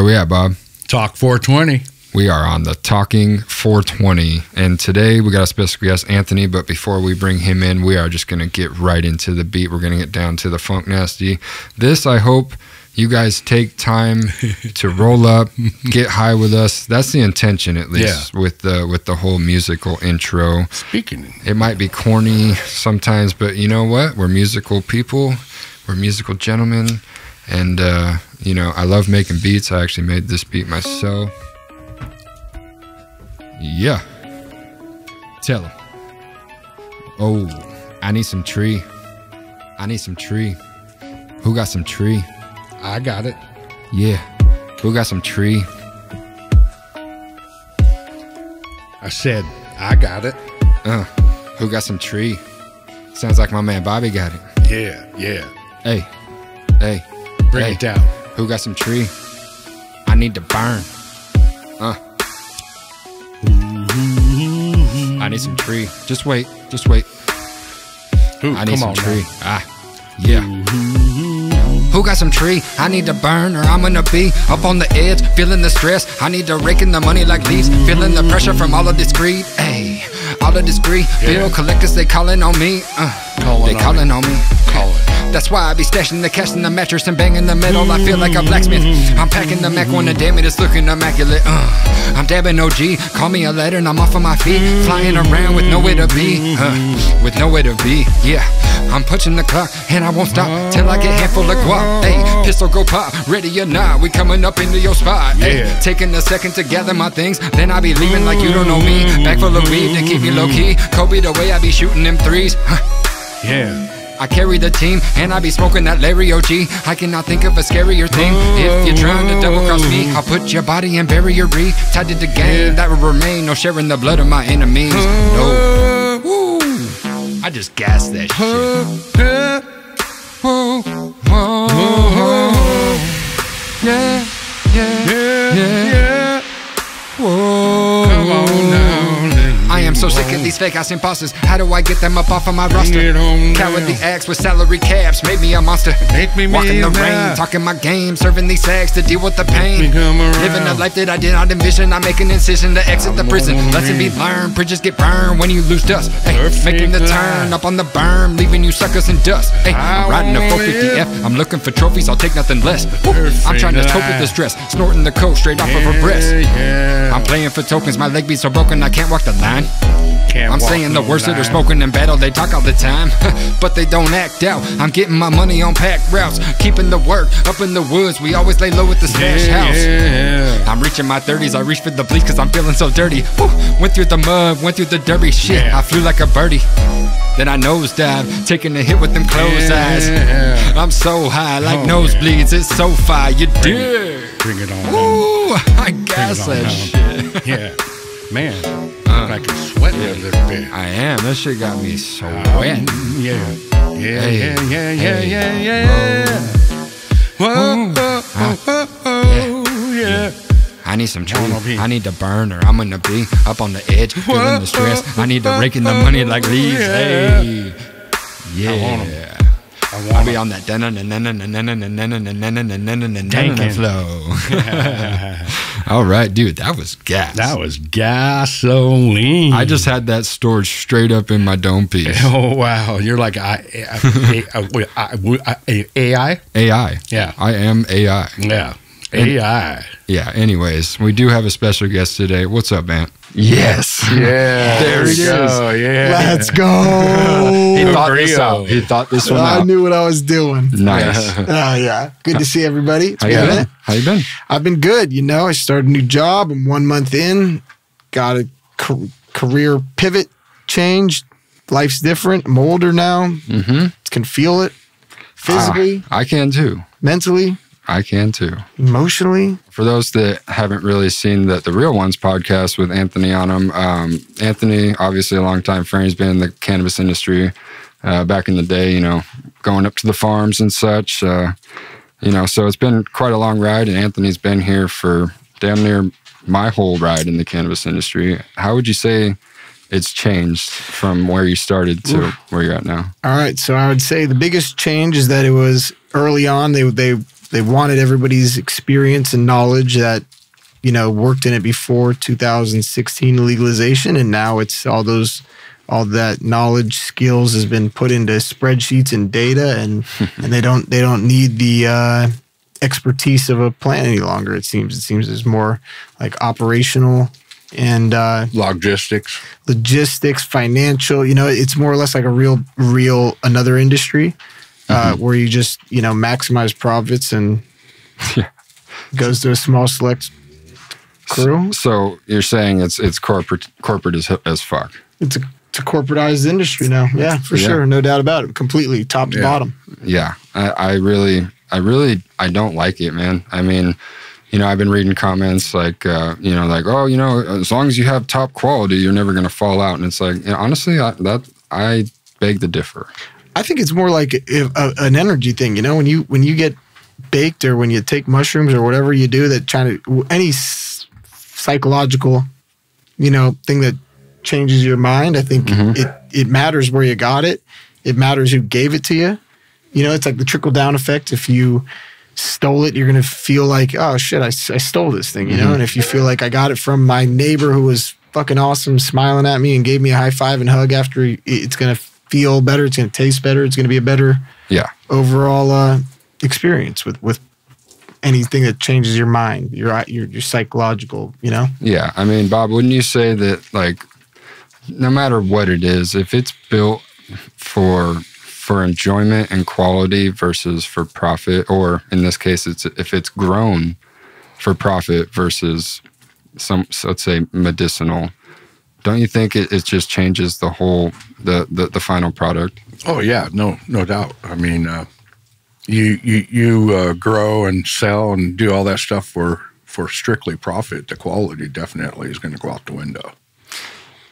Where we at, Bob? Talk 420. We are on the Talking 420, and today we got a special guest, Anthony, but before we bring him in, we are just going to get right into the beat. We're going to get down to the funk nasty. This, I hope you guys take time to roll up, get high with us. That's the intention, at least, with the whole musical intro. Speaking. It might be corny sometimes, but you know what? We're musical people. We're musical gentlemen, and, you know, I love making beats. I actually made this beat myself. Yeah. Tell him. Oh, I need some tree. I need some tree. Who got some tree? I got it. Yeah. Who got some tree? I said, I got it. Who got some tree? Sounds like my man Bobby got it. Yeah, yeah. Hey. Hey. Bring it down. Who got some tree? I need to burn. I need some tree. Just wait. Just wait. I need some tree. Yeah. Who got some tree? I need to burn, or I'm gonna be up on the edge, feeling the stress. I need to rake in the money like leaves, feeling the pressure from all of this greed. Hey, all of this greed. Bill collectors, they calling on me. They calling on me. That's why I be stashing the cash in the mattress and banging the metal. I feel like a blacksmith. I'm packing the Mac when the damn it is looking immaculate. I'm dabbing OG, call me a letter and I'm off on my feet, flying around with nowhere to be. With nowhere to be, yeah. I'm punching the clock and I won't stop till I get handful of guap. Hey, pistol go pop, ready or not, we coming up into your spot. Hey, taking a second to gather my things, then I be leaving like you don't know me. Bag full of weed to keep me low key. Kobe the way I be shooting them threes. Yeah. I carry the team, and I be smoking that Larry OG. I cannot think of a scarier thing. If you're trying to double cross me, I'll put your body in barrier re. Tied to the game, that will remain. No sharing the blood of my enemies. No. Woo. I just gassed that shit. Yeah, yeah, yeah. Whoa. Come on now. I am so sick of these fake ass imposters. How do I get them up off of my roster? Cowardly acts with salary caps made me a monster. Walking the rain, talking my game, serving these sacks to deal with the pain. Living a life that I did not envision. I make an incision to exit the prison. Lesson be learned, bridges get burned when you lose dust. Hey, making the turn up on the berm, leaving you suckers in dust. Hey, I'm riding a 450F. I'm looking for trophies, I'll take nothing less. I'm trying to cope with the stress, snorting the coke straight off of her breast. I'm playing for tokens, my leg be so broken I can't walk the line. I'm saying the worst that are smoking in battle, they talk all the time, but they don't act out. I'm getting my money on packed routes, keeping the work up in the woods. We always lay low at the stash house. I'm reaching my 30s, I reach for the bleach cause I'm feeling so dirty. Went through the mud, went through the dirty shit. I flew like a birdie, then I nosedive, taking a hit with them closed eyes. I'm so high, like nosebleeds, it's so fire. You dig? Bring it on. Ooh, I gas that shit. Yeah, man. I can sweat a little bit. I am. That shit got me sweating. Yeah. I need some tree. I need to burn, or I'm gonna be up on the edge, feeling the stress. I need to rake in the money like leaves. Hey, yeah. I'll be on that flow. All right, dude, that was gas. That was gasoline. I just had that stored straight up in my dome piece. Oh, wow. You're like AI? AI. Yeah. I am AI. Yeah. AI. Yeah, anyways, we do have a special guest today. What's up, man? Yes. Yeah. There it is. Yeah. Let's go. He thought this out. He thought this one out. I knew what I was doing. Nice. Oh, yeah. Good to see everybody. How you been? How you been? I've been good. You know, I started a new job. I'm 1 month in. Got a career pivot change. Life's different. I'm older now. Mm-hmm. Can feel it. Physically. I can too. Mentally. I can too. Emotionally. For those that haven't really seen the Real Ones podcast with Anthony on them, Anthony, obviously a longtime friend, he's been in the cannabis industry back in the day, you know, going up to the farms and such, you know, so it's been quite a long ride, and Anthony's been here for damn near my whole ride in the cannabis industry. How would you say it's changed from where you started to where you're at now? All right. So I would say the biggest change is that it was early on. They They wanted everybody's experience and knowledge that, you know, worked in it before 2016 legalization, and now it's all that knowledge, skills has been put into spreadsheets and data, and they don't need the expertise of a plant any longer. It seems it's more like operational and logistics, financial. You know, it's more or less like a real another industry where you just, you know, maximize profits and goes to a small select crew. So you're saying it's corporate as fuck. It's a corporatized industry now. Yeah, for sure. No doubt about it. Completely top to bottom. Yeah. I really don't like it, man. I mean, you know, I've been reading comments like, you know, like, oh, you know, as long as you have top quality, you're never going to fall out. And it's like, you know, honestly, I beg to differ. I think it's more like an energy thing. You know, when you get baked or when you take mushrooms or whatever you do that any psychological, you know, thing that changes your mind. I think it matters where you got it. It matters who gave it to you. You know, it's like the trickle down effect. If you stole it, you're going to feel like, oh shit, I stole this thing, you know? And if you feel like I got it from my neighbor who was fucking awesome, smiling at me and gave me a high five and hug after, it's going to feel better. It's going to taste better. It's going to be a better overall experience with anything that changes your mind, your psychological, you know? Yeah. I mean, Bob, wouldn't you say that, like, no matter what it is, if it's built for enjoyment and quality versus for profit, or in this case, if it's grown for profit versus let's say medicinal, don't you think it just changes the whole, the final product? Oh yeah, no doubt. I mean, you grow and sell and do all that stuff for strictly profit. The quality definitely is going to go out the window.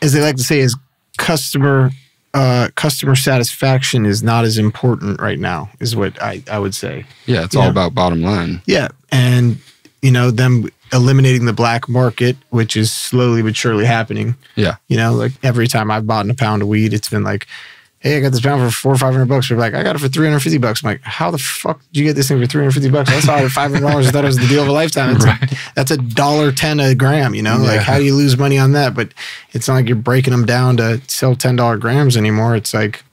As they like to say, is customer satisfaction is not as important right now, is what I would say. Yeah, it's all about bottom line. Yeah, and you know, them eliminating the black market, which is slowly but surely happening. Yeah, you know, like every time I've bought a pound of weed, it's been like, hey, I got this pound for $400 or $500. They're like, I got it for $350. I'm like, how the fuck did you get this thing for $350? I saw it at $500. I thought it was the deal of a lifetime. That's $1.10 a gram, you know? Yeah. Like, how do you lose money on that? But it's not like you're breaking them down to sell $10 grams anymore. It's like...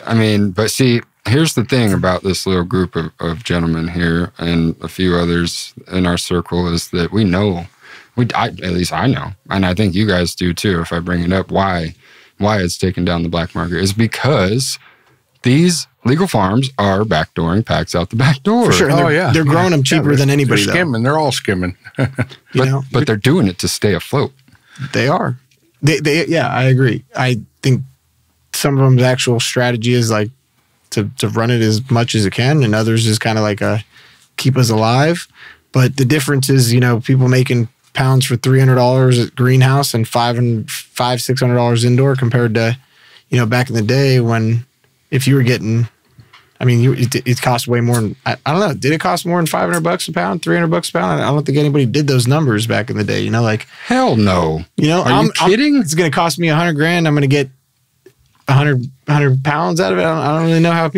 I mean, but see, here's the thing about this little group of gentlemen here and a few others in our circle is that we know, at least I know, and I think you guys do too, if I bring it up, why it's taken down the black market is because these legal farms are backdooring packs out the back door. For sure. They're growing them cheaper than anybody. They're skimming. They're all skimming. but they're doing it to stay afloat. They are. Yeah, I agree. I think some of them's actual strategy is like to run it as much as it can, and others is kind of like a keep us alive. But the difference is, you know, people making pounds for $300 at greenhouse and $600 indoor compared to, you know, back in the day when if you were getting, I mean, it cost way more than, I don't know, did it cost more than $500 a pound, $300 a pound? I don't think anybody did those numbers back in the day, you know, like. Hell no. You know, are you kidding? It's going to cost me $100,000. I'm going to get 100 pounds out of it. I don't really know how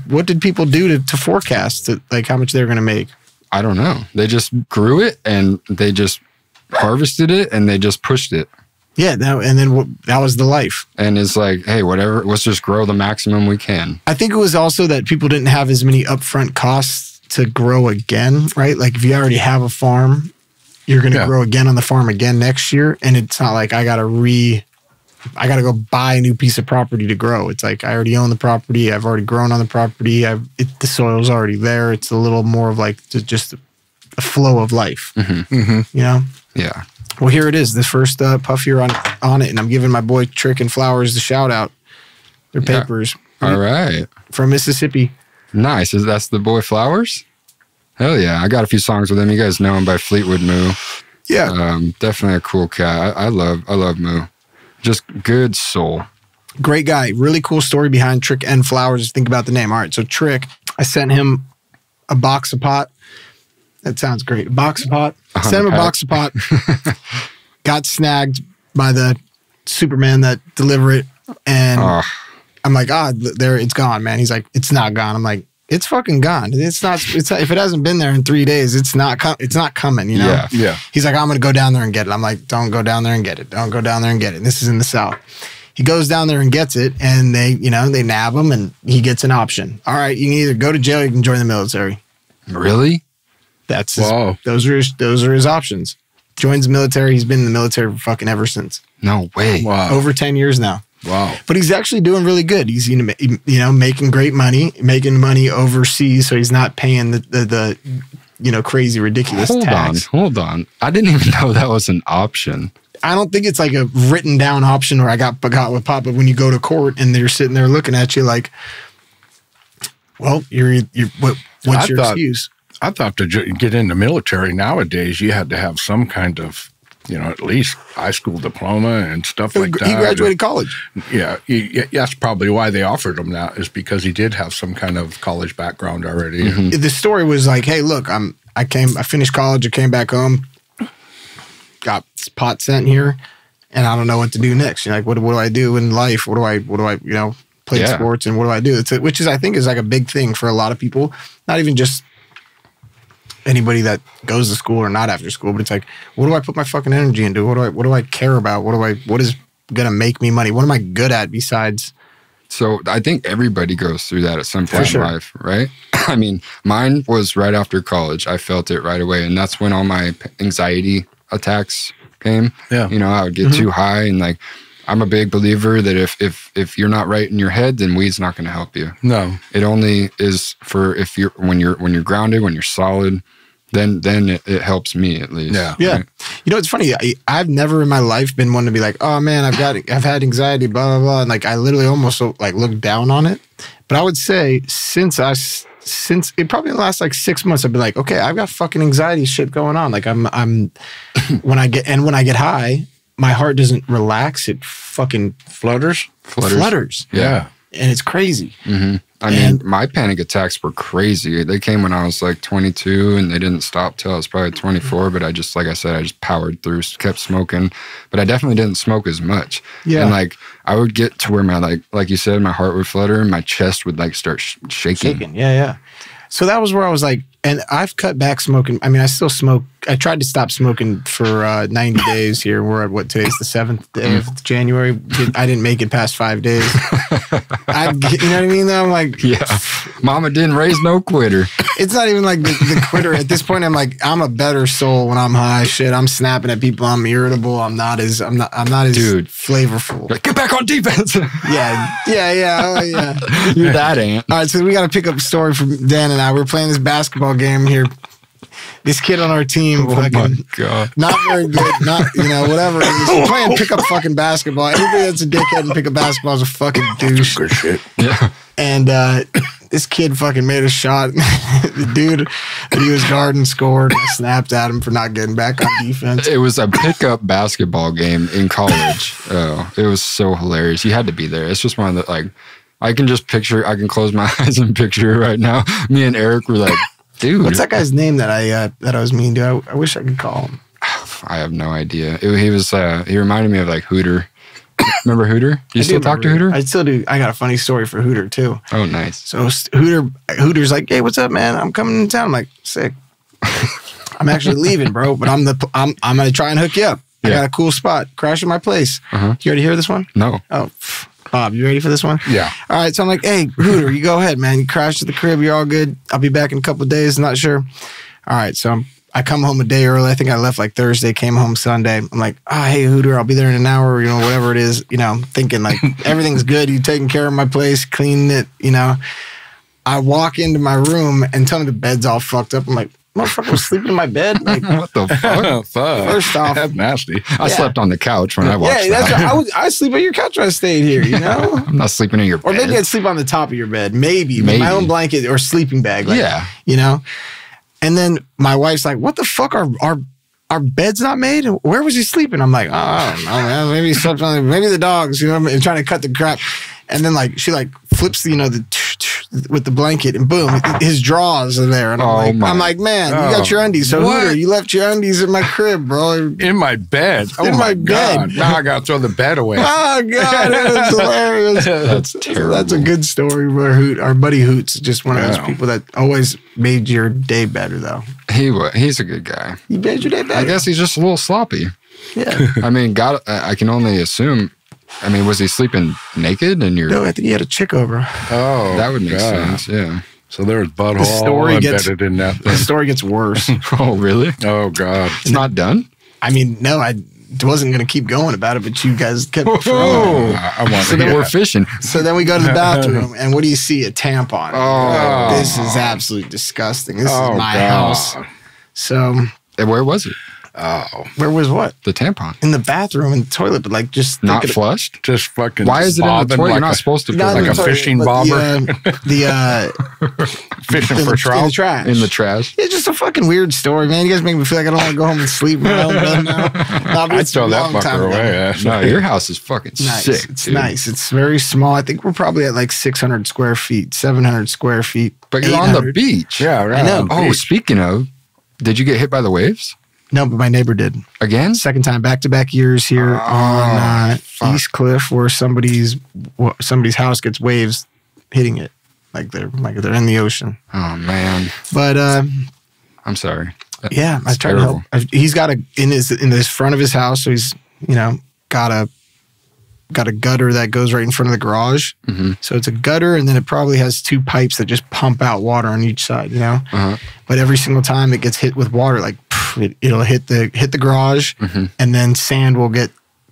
what did people do to forecast like how much they're going to make? I don't know. They just grew it and they just harvested it and they just pushed it. Yeah, that was the life. And it's like, hey, whatever, let's just grow the maximum we can. I think it was also that people didn't have as many upfront costs to grow again, right? Like if you already have a farm, you're going to grow again on the farm again next year. And it's not like I got to go buy a new piece of property to grow. It's like I already own the property. I've already grown on the property. The soil's already there. It's a little more of like just a flow of life. You know? Yeah. Well, here it is. The first puff here on it, and I'm giving my boy Trick and Flowers the shout out. Their papers. All right. From Mississippi. Nice. That's the boy Flowers? Hell yeah. I got a few songs with him. You guys know him by Fleetwood Moo. Yeah. Definitely a cool cat. I love Moo. Just good soul. Great guy. Really cool story behind Trick and Flowers. Think about the name. All right. So Trick, I sent him a box of pot. That sounds great. A box of pot. Sent him a box of pot. Got snagged by the Superman that delivered it. And I'm like, there, it's gone, man. He's like, it's not gone. I'm like, it's fucking gone. It's not. If it hasn't been there in 3 days, it's not coming. You know. Yeah. He's like, I'm gonna go down there and get it. I'm like, don't go down there and get it. Don't go down there and get it. And this is in the South. He goes down there and gets it, and they nab him, and he gets an option. All right, you can either go to jail, or you can join the military. Really? That's those are his options. Joins the military. He's been in the military for fucking ever since. No way. Wow. Over 10 years now. Wow. But he's actually doing really good. He's making great money, making money overseas, so he's not paying the crazy ridiculous tax. Hold on. I didn't even know that was an option. I don't think it's like a written down option where I got with Pop, but when you go to court and they're sitting there looking at you like, well, what's your excuse? I thought to get in the military nowadays, you had to have some kind of, at least high school diploma and stuff like that. He graduated college. Yeah. That's probably why they offered him that, is because he did have some kind of college background already. Mm-hmm. The story was like, hey, look, I finished college, I came back home, got pot sent here, and I don't know what to do next. Like, what do I do in life? What do I play sports, and what do I do? Which I think is like a big thing for a lot of people, not even just anybody that goes to school or not after school, but it's like, what do I put my fucking energy into? What do I care about? What is gonna make me money? What am I good at besides? So I think everybody goes through that at some point in life, right? I mean, mine was right after college. I felt it right away, and that's when all my anxiety attacks came. Yeah, I would get too high, and like, I'm a big believer that if you're not right in your head, then weed's not going to help you. No, it only is for when you're grounded, when you're solid. Then it helps me at least. Yeah. Right? It's funny. I've never in my life been one to be like, oh man, I've had anxiety, blah blah blah, and like I literally almost like look down on it. But I would say since it probably the last like 6 months, I've been like, okay, I've got fucking anxiety shit going on. Like I'm when I get high, my heart doesn't relax. It fucking flutters. Yeah. And it's crazy. Mm-hmm. I mean, my panic attacks were crazy. They came when I was like 22, and they didn't stop till I was probably 24. But I just powered through, kept smoking. But I definitely didn't smoke as much. Yeah. And like, I would get to where my, like you said, my heart would flutter and my chest would like start shaking. Yeah. So that was where I was like, and I've cut back smoking. I mean, I still smoke. I tried to stop smoking for 90 days here. We're at today's the 7th day of January. I didn't make it past 5 days. You know what I mean? Though I'm like, yeah, Mama didn't raise no quitter. It's not even like the quitter. At this point, I'm like, I'm a better soul when I'm high. Shit, I'm snapping at people. I'm irritable. I'm not as flavorful. Like, get back on defense. Yeah. Oh yeah. You're that ant. All right, so we got to pick up a story from Dan and I. We're playing this basketball game here. This kid on our team, my God, not very good. Not whatever. He's playing pickup fucking basketball. Anybody that's a dickhead and pick up basketball is a fucking douche. Good shit. Yeah. And this kid fucking made a shot. The dude that he was guarding scored. I snapped at him for not getting back on defense. It was a pickup basketball game in college. Oh, it was so hilarious. You had to be there. It's just one of the, like, I can close my eyes and picture it right now. Me and Eric were like, dude. What's that guy's name that I was mean to? I wish I could call him. I have no idea. He reminded me of like Hooter. Remember Hooter? Do you still talk to Hooter? I still do. I got a funny story for Hooter too. Oh, nice. So Hooter's like, hey, what's up, man? I'm coming to town. I'm like, sick. I'm actually leaving, bro. But I'm gonna try and hook you up. I got a cool spot. Crash at my place. You already hear this one? No. Oh, Bob, you ready for this one? Yeah. All right. So I'm like, hey, Hooter, you go ahead, man. You crash at the crib. You're all good. I'll be back in a couple of days. Not sure. All right. So I come home a day early. I think I left like Thursday, came home Sunday. I'm like, hey, Hooter, I'll be there in an hour, whatever it is, thinking like everything's good. You taking care of my place, cleaning it, I walk into my room and tell me the bed's all fucked up. I'm like, motherfucker was sleeping in my bed? Like, what the fuck? First off, that's nasty. I slept on the couch when I watched that. I sleep on your couch when I stayed here, I'm not sleeping in your bed. Or maybe I'd sleep on the top of your bed. Maybe. With my own blanket or sleeping bag. Like, yeah. And then my wife's like, what the fuck? Our bed's not made? Where was he sleeping? I'm like, I don't know, man. Maybe he slept on maybe the dogs, I'm trying to cut the crap. And then like she like flips the with the blanket, and boom, his drawers are there. And I'm like, man, you got your undies. So Hooter, you left your undies in my crib, bro. In my bed. In my bed. Now I got to throw the bed away. Oh, God, that was hilarious. That's terrible. That's a good story. Where our buddy Hoots is just one of those people that always made your day better, though. He's a good guy. He made your day better. I guess he's just a little sloppy. Yeah. I mean, I can only assume. I mean, was he sleeping naked? No, I think he had a chick over. Oh, that would make sense. Yeah. So there's butthole embedded in that thing. The story gets worse. Oh, really? Oh, God. It's not done? I mean, no, I wasn't going to keep going about it, but you guys kept throwing. So then we're fishing. So then we go to the bathroom, and what do you see? A tampon. Oh. This is absolutely disgusting. This is my house. So. And where was it? Oh. Where was what? The tampon. In the bathroom, in the toilet, but like just... Not flushed? Just fucking... Why is it in the toilet? You're not supposed to put like a fishing bobber? Fishing for trout? In the trash. In the trash. It's just a fucking weird story, man. You guys make me feel like I don't want to go home and sleep in my own bed now. I'd throw that fucker away. No, your house is fucking sick, It's nice. It's very small. I think we're probably at like 600 square feet, 700 square feet. But you're on the beach. Yeah, right. I know. Oh, speaking of, did you get hit by the waves? No, but my neighbor did. Again? Second time, back-to-back years here on East Cliff, where somebody's house gets waves hitting it, like they're in the ocean. Oh man! But I'm sorry. Yeah, I tried to help. He's got in his front of his house, so he's got a gutter that goes right in front of the garage. Mm-hmm. So it's a gutter, and then it probably has two pipes that just pump out water on each side. But every single time it gets hit with water, like it'll hit the garage, and then sand will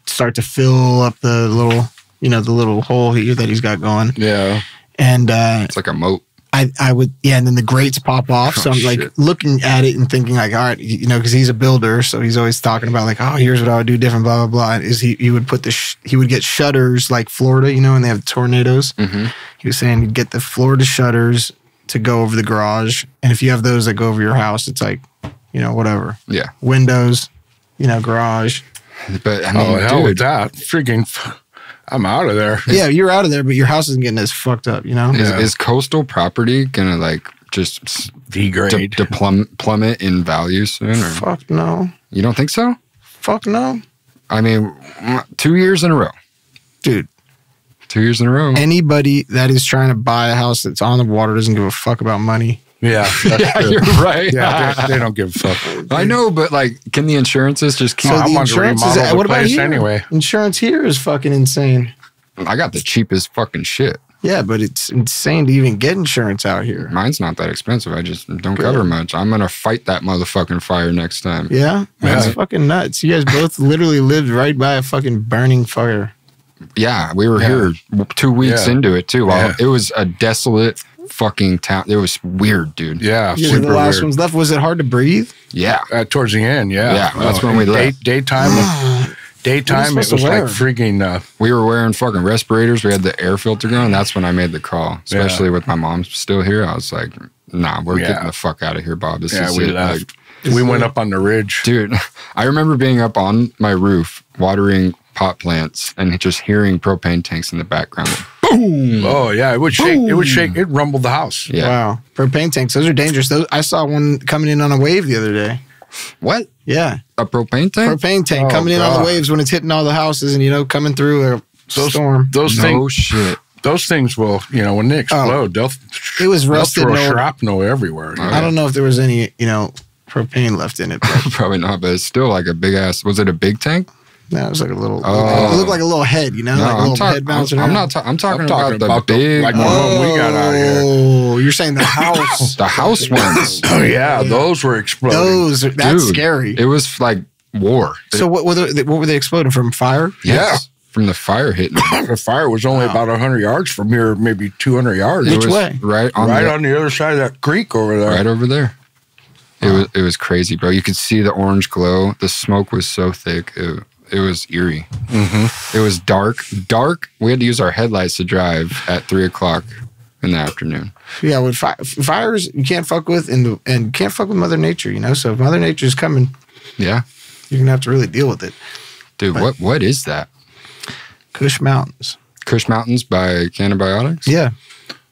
start to fill up the little hole here that he's got going. Yeah, and it's like a moat. I would, and then the grates pop off. So I'm like looking at it and thinking like, all right, because he's a builder, so he's always talking about like, oh, here's what I would do different, blah blah blah. Is he would put he would get shutters like Florida, and they have tornadoes. Mm-hmm. He was saying he'd get the Florida shutters to go over the garage, and if you have those that go over your house, it's like, whatever. Yeah, windows, garage. But I mean, hell with that, freaking. I'm out of there. Yeah, you're out of there, but your house isn't getting as fucked up, Is coastal property gonna like just degrade, plummet in value soon? Or? Fuck no. You don't think so? Fuck no. I mean, 2 years in a row, dude. 2 years in a row. Anybody that is trying to buy a house that's on the water doesn't give a fuck about money. Yeah, you're right. Yeah, they don't give a fuck. I know, but like, can the insurances just keep? So the insurance what about here? Anyway, insurance here is fucking insane. I got the cheapest fucking shit. Yeah, but it's insane to even get insurance out here. Mine's not that expensive. I just don't cover much. I'm gonna fight that motherfucking fire next time. Yeah, that's fucking nuts. You guys both literally lived right by a fucking burning fire. Yeah, we were here 2 weeks into it too. It was a desolate fucking town. It was weird, dude. Yeah, super the last ones left. Was it hard to breathe? Yeah, towards the end. Yeah, that's when we left. Daytime. Daytime, it was like freaking. We were wearing fucking respirators. We had the air filter going. That's when I made the call. Especially with my mom still here. I was like, nah, we're getting the fuck out of here, Bob. This is we it. left. We went up on the ridge. Dude, I remember being up on my roof watering pot plants and just hearing propane tanks in the background. Boom! Oh, yeah. It would shake. It would shake. It rumbled the house. Yeah. Wow. Propane tanks. Those are dangerous. I saw one coming in on a wave the other day. What? Yeah. A propane tank? Propane tank coming in on the waves when it's hitting all the houses and, coming through a storm. Those things. Shit. Those things will, when they explode, it was rusted. They'll throw shrapnel everywhere. I don't know if there was any, propane left in it. Probably not, but it's still like a big ass. Was it a big tank? No, it was like a little. It looked like a little head, like a little head bouncing around. I'm talking about the big. Like the one we got out here. Oh, you're saying the house? The house ones. Oh yeah, those were exploding. That's scary. It was like war. So what were they exploding from? Fire? Yes. From the fire hitting. The fire was only about 100 yards from here, maybe 200 yards. Which way? Right on the other side of that creek over there. Right over there. It was crazy, bro. You could see the orange glow. The smoke was so thick. It was eerie. Mm-hmm. It was dark. We had to use our headlights to drive at 3:00 in the afternoon. Yeah, with fires, you can't fuck with, and can't fuck with Mother Nature, So if Mother Nature's coming, you're gonna have to really deal with it. Dude, what is that? Kush Mountains. Kush Mountains by Cannabiotics? Yeah.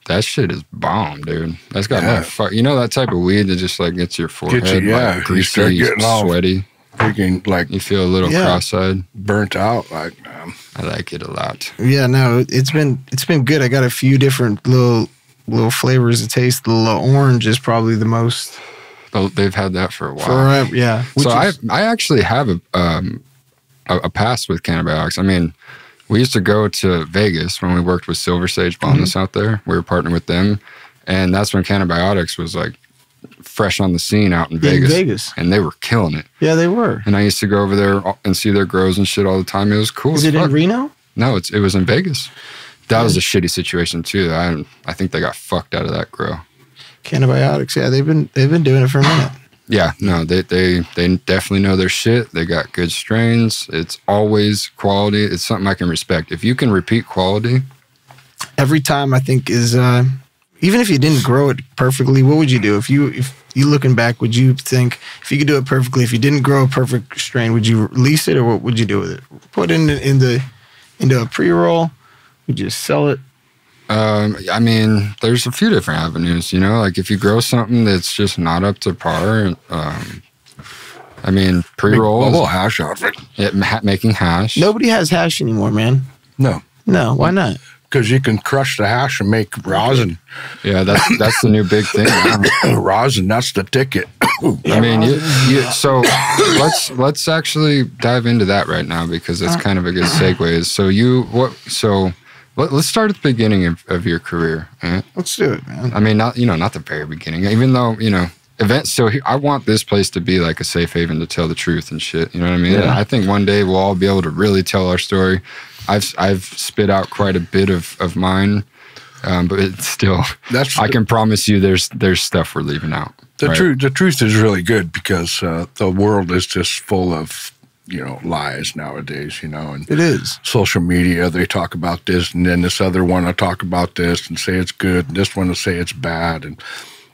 that shit is bomb, dude. That's got no fuck. You know that type of weed that just like gets your forehead like, greasy, sweaty. Freaking like you feel a little cross-eyed, burnt out. Like I like it a lot. Yeah, no, it's been good. I got a few different little flavors to taste. The little orange is probably the most. They've had that for a while. Forever, yeah. So I actually have a past with cannabinoids. I mean, we used to go to Vegas when we worked with Silver Sage Wellness out there. We were partnering with them, and that's when Cannabiotics was like fresh on the scene out in Vegas. And they were killing it. Yeah, they were. And I used to go over there and see their grows and shit all the time. It was cool. Is it in Reno? No, it was in Vegas. That was a shitty situation too. I think they got fucked out of that grow. Cannabiotics, yeah, they've been doing it for a minute. Yeah, no, they definitely know their shit. They got good strains. It's always quality. It's something I can respect. If you can repeat quality, every time I think is even if you didn't grow it perfectly, what would you do if you looking back? Would you think if you could do it perfectly, if you didn't grow a perfect strain, would you release it or what would you do with it? Put it into a pre-roll? Would you sell it? I mean, there's a few different avenues, you know, like if you grow something that's just not up to par, I mean, pre-rolls. Bubble hash off it. Making hash. Nobody has hash anymore, man. No, why not? Because you can crush the hash and make rosin. Yeah, that's the new big thing. Rosin, that's the ticket. I mean, so let's actually dive into that right now because it's kind of a good segue. So let's start at the beginning of your career. Right? Let's do it, man. I mean, not the very beginning. Even though events. So I want this place to be like a safe haven to tell the truth and shit. You know what I mean? Yeah. I think one day we'll all be able to really tell our story. I've spit out quite a bit of mine, but it's still. I can promise you, there's stuff we're leaving out. The truth is really good because the world is just full of lies nowadays. And it is social media. They talk about this, and then this other one will talk about this and say it's good, and this one will say it's bad, and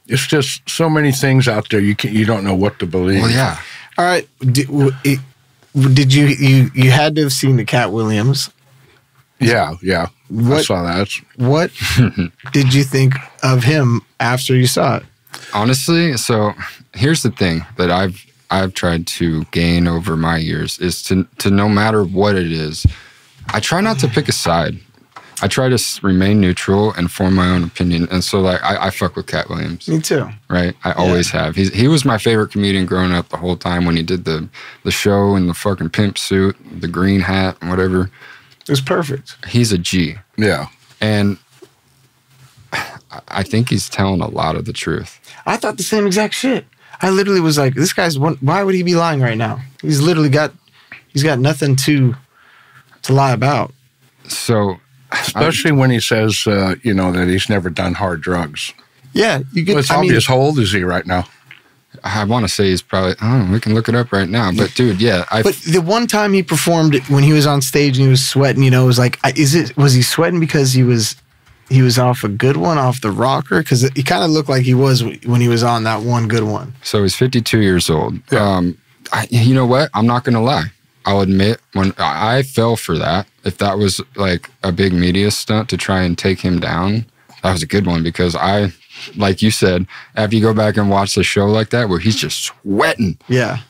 it's just so many things out there. You don't know what to believe. Well, yeah. All right. Did you had to have seen the Katt Williams? Yeah. I saw that. What did you think of him after you saw it? Honestly, so here's the thing that I've tried to gain over my years is to no matter what it is, I try not to pick a side. I try to remain neutral and form my own opinion. And so like I fuck with Katt Williams. Me too. Right? I always have. He was my favorite comedian growing up the whole time when he did the show in the fucking pimp suit, the green hat and whatever. It was perfect. He's a G. Yeah. And I think he's telling a lot of the truth. I thought the same exact shit. I literally was like, this guy's why would he be lying right now? He's got nothing to lie about. So especially when he says that he's never done hard drugs. Yeah, you get it's obvious. How old is he right now? I want to say he's probably, we can look it up right now. But dude, yeah. But the one time he performed when he was on stage and he was sweating, it was like, was he sweating because he was off a good one, off the rocker? Because he kind of looked like he was when he was on that one good one. So he's 52 years old. Yeah. You know what? I'm not going to lie. I'll admit when I fell for that, if that was like a big media stunt to try and take him down, that was a good one because like you said, after you go back and watch the show like that where he's just sweating,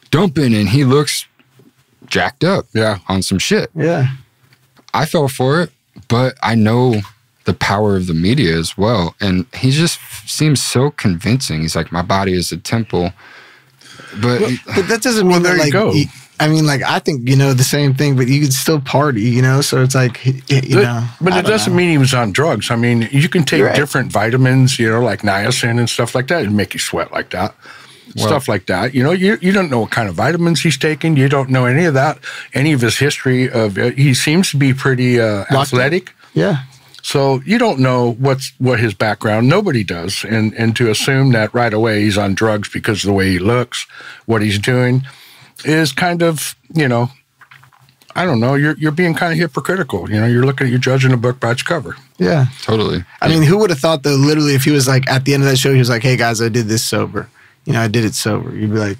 dumping, and he looks jacked up on some shit. Yeah. I fell for it, but I know the power of the media as well. And he just seems so convincing. He's like, my body is a temple. But that doesn't mean there you go. I think, the same thing, but you could still party, so it's like, But it doesn't mean he was on drugs. I mean, you can take different vitamins, like niacin and stuff like that and make you sweat like that. Stuff like that. You don't know what kind of vitamins he's taking. You don't know any of that, any of his history of he seems to be pretty athletic. Yeah. So you don't know what his background. Nobody does. And to assume that right away he's on drugs because of the way he looks, what he's doing, is kind of, I don't know, you're being kind of hypocritical. You're judging a book by its cover. Yeah. Totally. I mean, who would have thought that literally if he was like, at the end of that show, he was like, hey guys, I did this sober. I did it sober. You'd be like,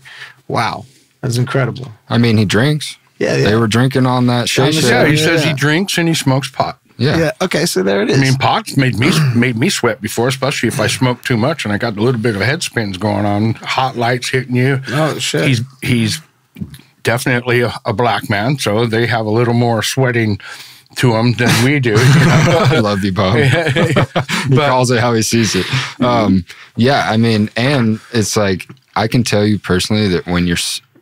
wow, that's incredible. I mean, he drinks. Yeah. They were drinking on that shit. Yeah, he says he drinks and he smokes pot. Yeah. Okay, so there it is. I mean, pot's made me sweat before, especially if I smoke too much and I got a little bit of head spins going on, hot lights hitting you. Oh, shit. He's definitely a black man, so they have a little more sweating to him than we do. You know? I love you, Bob. He calls it how he sees it. Yeah, I mean, and it's like, I can tell you personally that when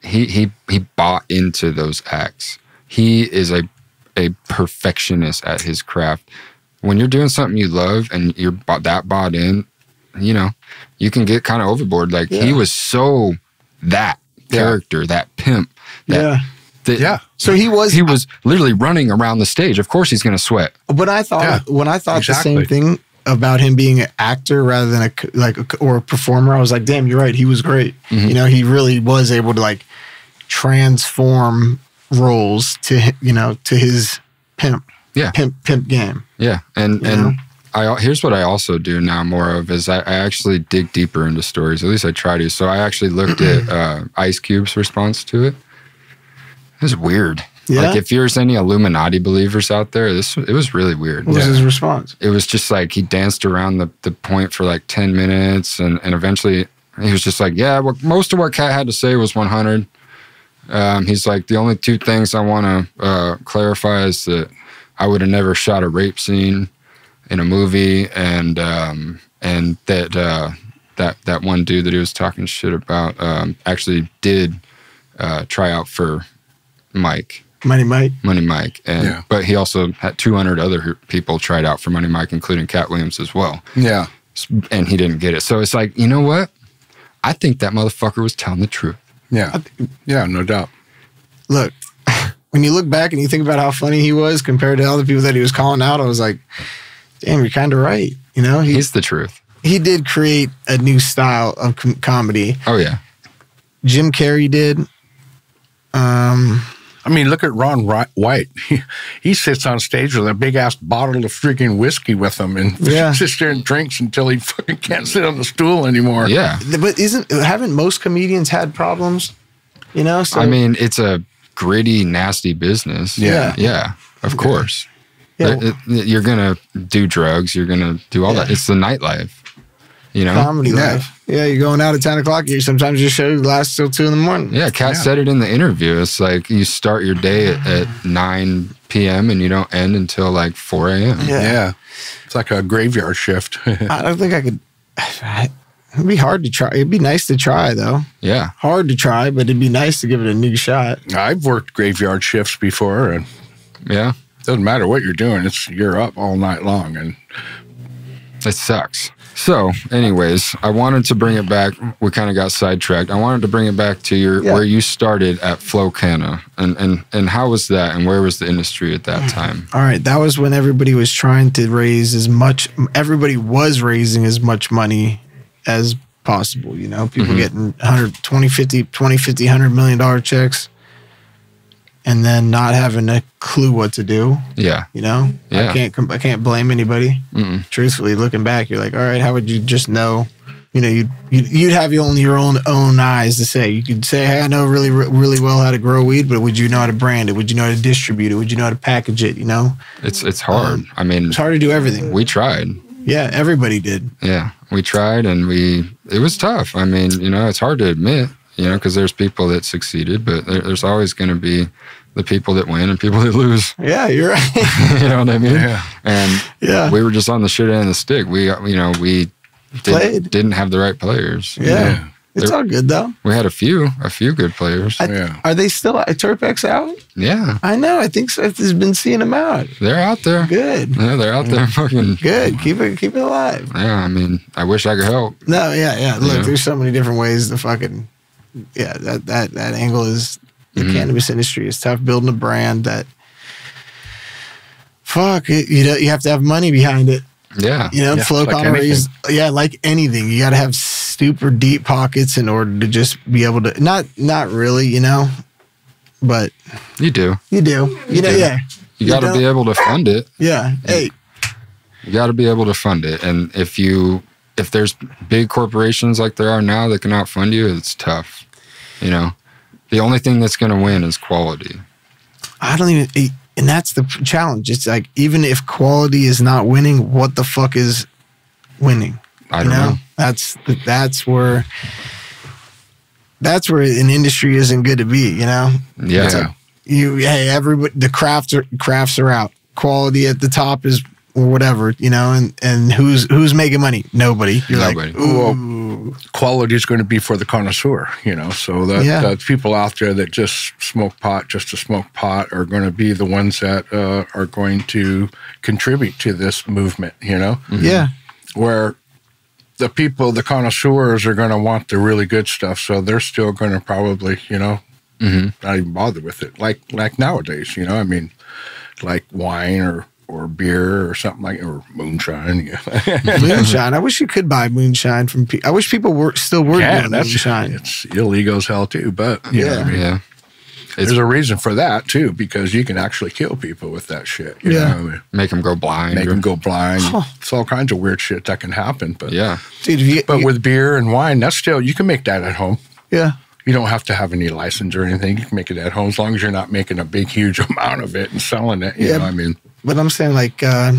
he bought into those acts. He is a perfectionist at his craft. When you're doing something you love and you're that bought in, you know, you can get kind of overboard. Like he was so that character, that pimp. So he was literally running around the stage. Of course he's going to sweat. When I thought the same thing about him being an actor rather than a performer, I was like, damn, you're right. He was great. You know, he really was able to like transform roles to his pimp game. Yeah. And here's what I also do now more of is I actually dig deeper into stories. At least I try to. So I actually looked at Ice Cube's response to it. It was weird. Yeah. Like if there's any Illuminati believers out there, it was really weird. What was his response? It was just like he danced around the point for like 10 minutes and eventually he was just like, yeah, most of what Katt had to say was 100. He's like, the only two things I want to clarify is that I would have never shot a rape scene in a movie, and that one dude that he was talking shit about actually did try out for Money Mike, but he also had 200 other people tried out for Money Mike, including Katt Williams as well. Yeah, and he didn't get it. So it's like, you know what? I think that motherfucker was telling the truth. Yeah, no doubt. Look, when you look back and you think about how funny he was compared to all the people that he was calling out, I was like, damn, you're kind of right. You know, he's the truth. He did create a new style of comedy. Oh yeah, Jim Carrey did. I mean, look at Ron White. He sits on stage with a big ass bottle of freaking whiskey with him, and sits there and drinks until he fucking can't sit on the stool anymore. Yeah, but haven't most comedians had problems? You know, so, I mean, it's a gritty, nasty business. Yeah, of course. Yeah. You're gonna do drugs. You're gonna do all that. It's the nightlife. You know, comedy life. Yeah, you're going out at 10 o'clock. Sometimes your show lasts till 2 in the morning. Yeah, Katt said it in the interview. It's like you start your day at 9 p.m. and you don't end until like 4 a.m. Yeah. It's like a graveyard shift. I don't think I could. It'd be hard to try. It'd be nice to try, though. Yeah. Hard to try, but it'd be nice to give it a new shot. I've worked graveyard shifts before, and it doesn't matter what you're doing. You're up all night long, and it sucks. So, anyways, I wanted to bring it back. We kind of got sidetracked. I wanted to bring it back to where you started at Flow Canna, and how was that, and where was the industry at that time? All right, that was when everybody was trying to raise as much. Everybody was raising as much money as possible. You know, people getting $100 million checks, and then not having a clue what to do. Yeah. You know? Yeah. I can't blame anybody. Truthfully, looking back, you're like, all right, how would you just know? You know, you'd have your own eyes to say. You could say, hey, I know really, really well how to grow weed, but would you know how to brand it? Would you know how to distribute it? Would you know how to package it? You know? It's hard. I mean, it's hard to do everything. We tried. Yeah, everybody did. Yeah, we tried, and it was tough. I mean, you know, it's hard to admit, you know, because there's people that succeeded, but there's always going to be the people that win and people that lose. Yeah, you're right. You know what I mean? Yeah. And we were just on the shit end of the stick. We didn't have the right players. Yeah. It's all good, though. We had a few good players. Are they still at Turpex out? Yeah. I know. I think Seth has been seeing them out. They're out there. Good. Yeah, they're out there fucking. Good. Keep it alive. Yeah, I mean, I wish I could help. No, yeah. Look, there's so many different ways to fucking, that angle is, the cannabis industry is tough. Building a brand that, you have to have money behind it. Yeah. You know, Flow Canna is, like anything. You got to have super deep pockets in order to just be able to, not really, you know, but. You do. You know, yeah. You got to be able to fund it. Yeah. Hey. You got to be able to fund it. And if there's big corporations like there are now that can outfund you, it's tough. You know, the only thing that's going to win is quality. And that's the challenge. It's like, even if quality is not winning, what the fuck is winning? I don't know. That's where an industry isn't good to be, you know? Yeah. It's like everybody, the crafts are out. Quality at the top is, or whatever, you know, and who's making money? Nobody. You're Nobody. like, ooh. Well, quality is going to be for the connoisseur, you know. So the people out there that just smoke pot just to smoke pot are going to be the ones that are going to contribute to this movement, you know. Mm-hmm. Yeah. Where the people, the connoisseurs, are going to want the really good stuff, so they're still going to probably, you know, not even bother with it. Like nowadays, you know. I mean, like wine or beer or something like, or moonshine. Moonshine. I wish you could buy moonshine from people. I wish people were doing moonshine. It's illegal as hell too, but you know what I mean? Yeah. There's a reason for that too, because you can actually kill people with that shit. You know what I mean? Make them go blind. Make them go blind. It's all kinds of weird shit that can happen. But yeah. Dude, with beer and wine, that's still, you can make that at home. Yeah. You don't have to have any license or anything. You can make it at home as long as you're not making a big, huge amount of it and selling it. You know what I mean? But I'm saying, like, I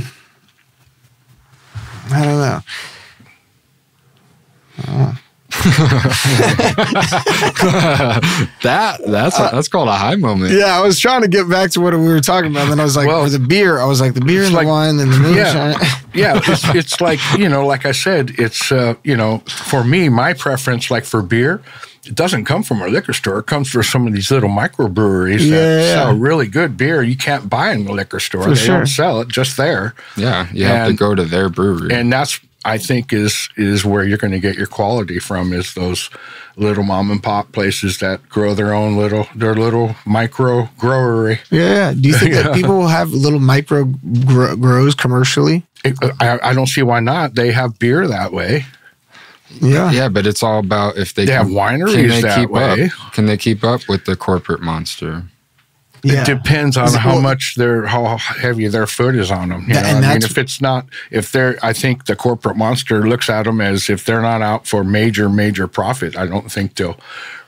don't know. That's called a high moment. Yeah, I was trying to get back to what we were talking about. And then I was like, well, the beer. I was like, the beer and the wine and the moonshine. Yeah, it's like, you know, like I said, it's, you know, for me, my preference, like for beer, it doesn't come from a liquor store. It comes from some of these little microbreweries that sell really good beer. You can't buy in the liquor store. They don't sell it, just there. Yeah, you have to go to their brewery. And that's, I think, is where you're going to get your quality from, is those little mom and pop places that grow their little micro growery. Yeah. Do you think that people will have little micro grows commercially? I don't see why not. They have beer that way. Yeah. Yeah, but it's all about if they have wineries that way. Can they keep up with the corporate monster? Yeah. It depends on how heavy their foot is on them. You know? I mean, I think the corporate monster looks at them as if they're not out for major profit. I don't think they'll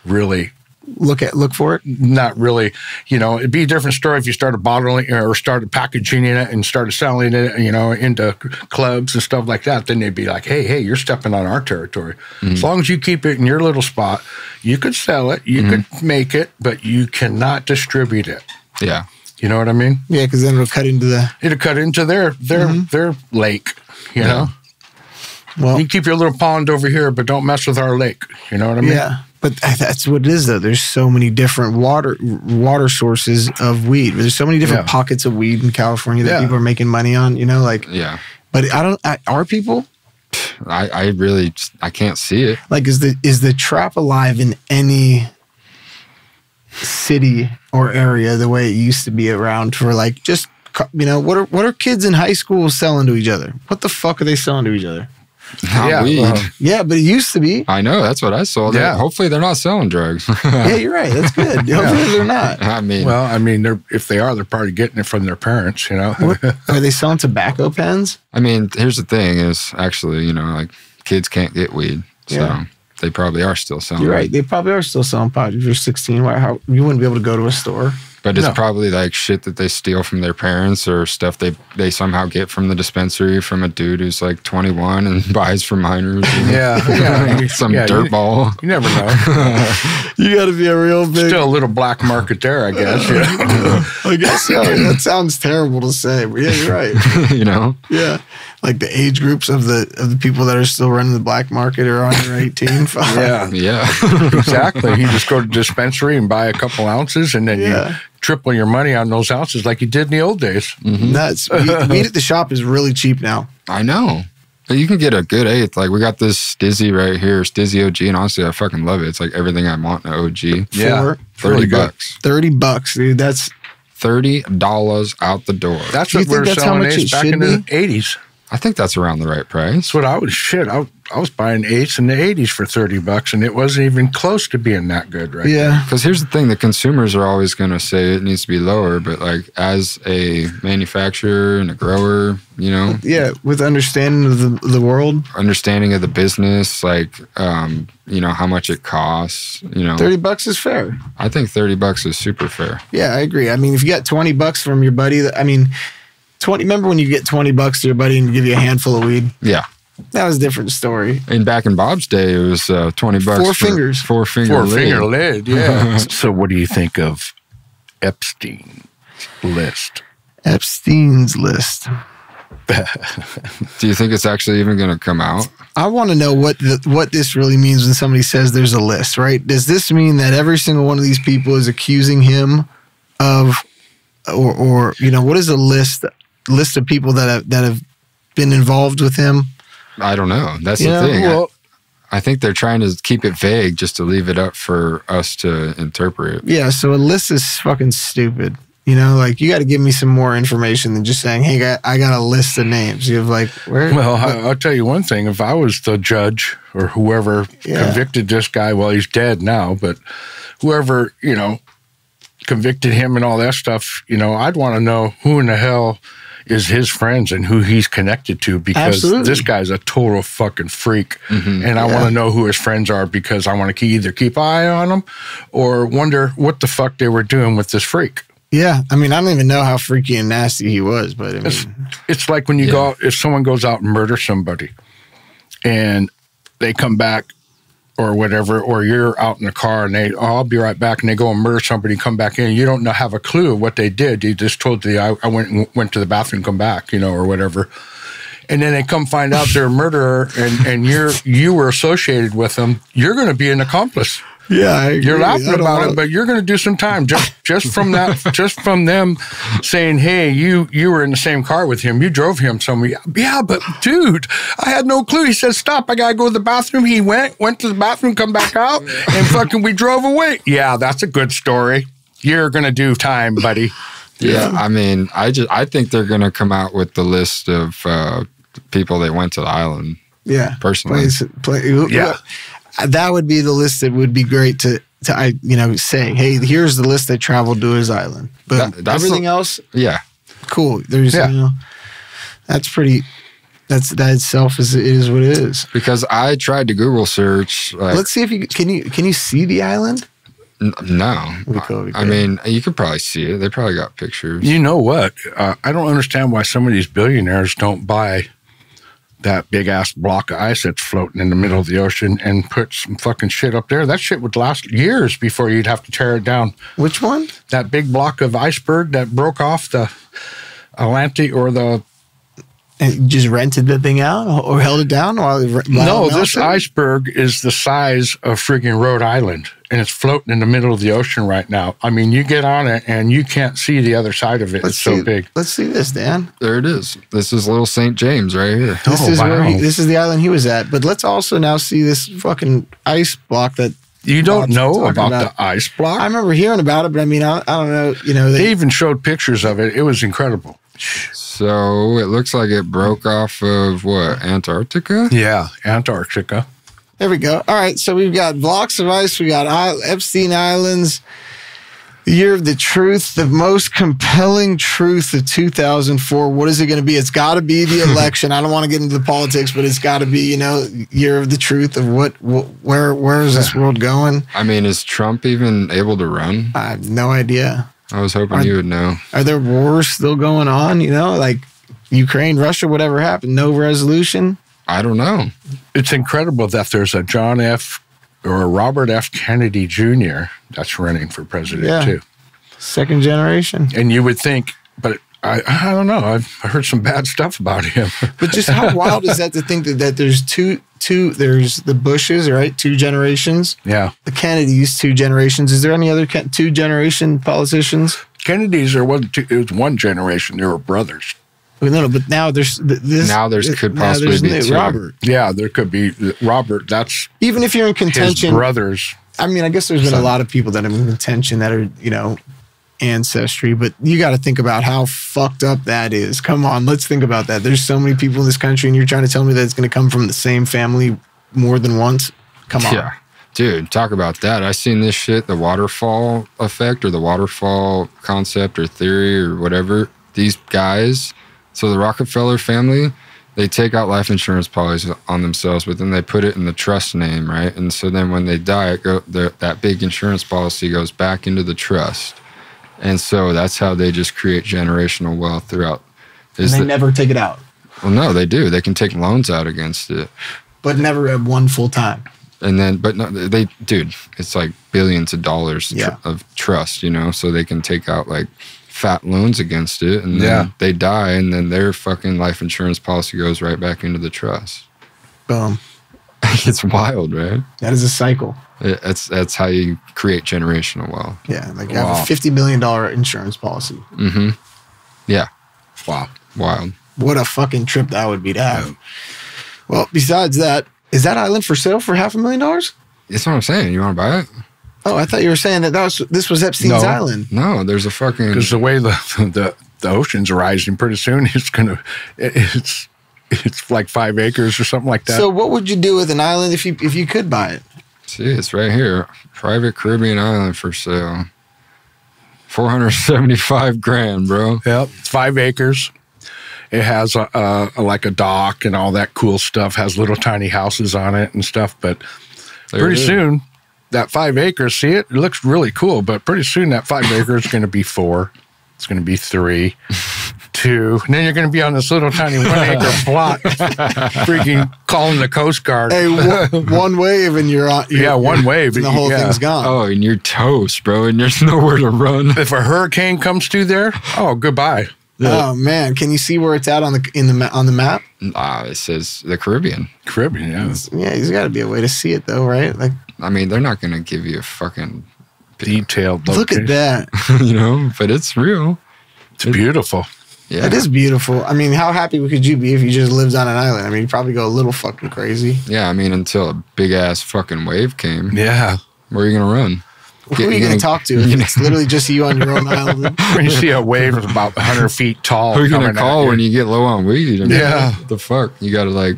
really look for it. Not really. You know, it'd be a different story if you started bottling or started packaging it and started selling it, you know, into clubs and stuff like that. Then they'd be like, hey, you're stepping on our territory. As long as you keep it in your little spot, you could sell it, you could make it, but you cannot distribute it. Yeah. You know what I mean? Yeah, because then it'll cut into their lake, you know? Well, you keep your little pond over here, but don't mess with our lake. You know what I mean? Yeah. But that's what it is, though. There's so many different water sources of weed. There's so many different pockets of weed in California that people are making money on, you know? Like, but are people? I can't see it. Like, is the trap alive in any city or area the way it used to be around for, like, just, you know, what are kids in high school selling to each other? What the fuck are they selling to each other? Weed. Yeah, but it used to be. I know. That's what I saw. Yeah. Hopefully they're not selling drugs. Yeah, you're right. That's good. Hopefully they're not. I mean, if they are, they're probably getting it from their parents, you know. Are they selling tobacco pens? I mean, here's the thing is actually, you know, like kids can't get weed. So they probably are still selling. You're right. They probably are still selling pot. If you're 16, you wouldn't be able to go to a store. But it's probably like shit that they steal from their parents or stuff they somehow get from the dispensary from a dude who's like 21 and buys for minors. Some dirtball. You never know. You got to be a real big. Still a little black market there, I guess. I guess so. That sounds terrible to say, but yeah, you're right. You know? Yeah. Like the age groups of the people that are still running the black market are under 18. Yeah. Exactly. You just go to the dispensary and buy a couple ounces and then you triple your money on those ounces like you did in the old days. Nuts. Weed at the shop is really cheap now. I know. But you can get a good eighth. Like, we got this Stizzy right here, Stizzy OG, and honestly, I fucking love it. It's like everything I want in an OG. Yeah. $30. $30, dude. That's $30 out the door. That's what we were selling back in the 80s. I think that's around the right price. That's what I was buying 8s in the 80s for $30, and it wasn't even close to being that good, right? Yeah. Because here's the thing: the consumers are always going to say it needs to be lower, but like as a manufacturer and a grower, you know, yeah, with understanding of the world, understanding of the business, like you know how much it costs. You know, $30 is fair. I think $30 is super fair. Yeah, I agree. I mean, if you got $20 from your buddy, remember when you get $20 to your buddy and you give you a handful of weed? Yeah. That was a different story. And back in Bob's day, it was $20. Four fingers. Four-finger lid, yeah. So what do you think of Epstein's list? Epstein's list. Do you think it's actually even going to come out? I want to know what this really means when somebody says there's a list, right? Does this mean that every single one of these people is accusing him of, or you know, what is a list of people that have been involved with him? I don't know. That's the thing. Well, I think they're trying to keep it vague just to leave it up for us to interpret. Yeah, so a list is fucking stupid. You know, like, you got to give me some more information than just saying, hey, I got a list of names. You have like, where? Well, I'll tell you one thing. If I was the judge or whoever convicted this guy, well, he's dead now, but whoever, you know, convicted him and all that stuff, you know, I'd want to know who in the hell is his friends and who he's connected to, because this guy's a total fucking freak. Mm-hmm. And I want to know who his friends are, because I want to either keep an eye on him or wonder what the fuck they were doing with this freak. Yeah, I mean, I don't even know how freaky and nasty he was, but I mean, it's like when you go out, if someone goes out and murders somebody and they come back or whatever, or you're out in the car and I'll be right back, and they go and murder somebody, come back in, you don't have a clue what they did. You just told I went to the bathroom, come back, you know, or whatever. And then they come find out they're a murderer and you were associated with them, you're going to be an accomplice. Yeah, I agree. You're laughing about it, but you're going to do some time just from that, just from them saying, "Hey, you were in the same car with him. You drove him somewhere." Yeah, but dude, I had no clue. He said, "Stop! I gotta go to the bathroom." He went to the bathroom, come back out, and fucking we drove away. Yeah, that's a good story. You're going to do time, buddy. Yeah, I mean, I think they're going to come out with the list of people that went to the island. Yeah, personally, yeah. That would be the list that would be great to say, hey, here's the list that traveled to his island. But everything else, cool. There's, that's pretty. That itself is what it is. Because I tried to Google search. Like, let's see if can you see the island? No. I mean, you could probably see it. They probably got pictures. You know what? I don't understand why some of these billionaires don't buy that big ass block of ice that's floating in the middle of the ocean and put some fucking shit up there. That shit would last years before you'd have to tear it down. Which one? That big block of iceberg that broke off the Atlantic or the... And just rented the thing out or held it down? No, this iceberg is the size of friggin' Rhode Island, and it's floating in the middle of the ocean right now. I mean, you get on it, and you can't see the other side of it. It's so big. Let's see this, Dan. There it is. This is Little St. James right here. This is the island he was at. But let's also now see this fucking ice block that... You don't know about the ice block? I remember hearing about it, but I mean, I don't know. You know, they even showed pictures of it. It was incredible. So it looks like it broke off of what, Antarctica? Yeah, Antarctica. There we go. All right, so we've got blocks of ice. We got Epstein Islands. The year of the truth, the most compelling truth of 2004. What is it going to be? It's got to be the election. I don't want to get into the politics, but it's got to be, year of the truth of where is this world going? I mean, is Trump even able to run? I have no idea. I was hoping you would know. Are there wars still going on? Like Ukraine, Russia, whatever happened? No resolution? I don't know. It's incredible that there's a John F. or a Robert F. Kennedy Jr. that's running for president too. Second generation. And you would think, but I don't know. I've heard some bad stuff about him. But just how wild is that to think that there's two, there's the Bushes, right? 2 generations. Yeah. The Kennedys, 2 generations. Is there any other 2 generation politicians? Kennedys it was 1 generation. They were brothers. No, but now there's this. Now could possibly be 2. Robert. Yeah, there could be Robert. That's even if you're in contention. His brothers. I mean, I guess there's been a lot of people that are in contention that are, ancestry, but you got to think about how fucked up that is. Come on, let's think about that. There's so many people in this country, and you're trying to tell me that it's going to come from the same family more than once? Come on. Yeah. Dude, talk about that. I seen this shit, the waterfall effect or the waterfall concept or theory or whatever. These guys, so the Rockefeller family, they take out life insurance policies on themselves, but then they put it in the trust name, right? And so then when they die, that big insurance policy goes back into the trust. And so that's how they just create generational wealth throughout. And they never take it out. Well, no, they do. They can take loans out against it. But never at one full time. And then, but no, dude, it's like billions of dollars of trust, you know, so they can take out like fat loans against it, and then they die, and then their fucking life insurance policy goes right back into the trust. Boom. It's wild, right? That is a cycle. That's how you create generational wealth. Yeah, like you have a $50 million insurance policy. Mm-hmm. Yeah. Wow. Wild. What a fucking trip that would be to have. Yeah. Well, besides that, is that island for sale for $500,000? That's what I'm saying. You want to buy it? Oh, I thought you were saying that this was Epstein's island. No, there's a fucking... Because the way the oceans are rising, pretty soon it's like 5 acres or something like that. So what would you do with an island if you could buy it? See, it's right here. Private Caribbean island for sale. $475,000, bro. Yep, it's 5 acres. It has like a dock and all that cool stuff. Has little tiny houses on it and stuff. But pretty soon, that 5 acres, see it? It looks really cool. But pretty soon, that 5 acres is going to be 4. It's going to be 3, 2. And then you're going to be on this little tiny 1 acre plot, freaking calling the Coast Guard. Hey, one wave and you're on. One wave. And the whole thing's gone. Oh, and you're toast, bro. And there's nowhere to run. If a hurricane comes through there, oh, goodbye. Yeah. Oh man, can you see where it's at on the map? It says the Caribbean. Caribbean, yeah. Yeah, there's got to be a way to see it though, right? Like, I mean, they're not going to give you a fucking detailed look at that. You know, but it's real. It's beautiful. Yeah, it is beautiful. I mean, how happy could you be if you just lived on an island? I mean, you'd probably go a little fucking crazy. Yeah, I mean, until a big ass fucking wave came. Yeah, where are you gonna run? Who are you going to talk to? It's literally just you on your own island. When you see a wave of about 100 feet tall. Who are you going to call when you get low on weed? I mean, yeah. What the fuck? You got to like...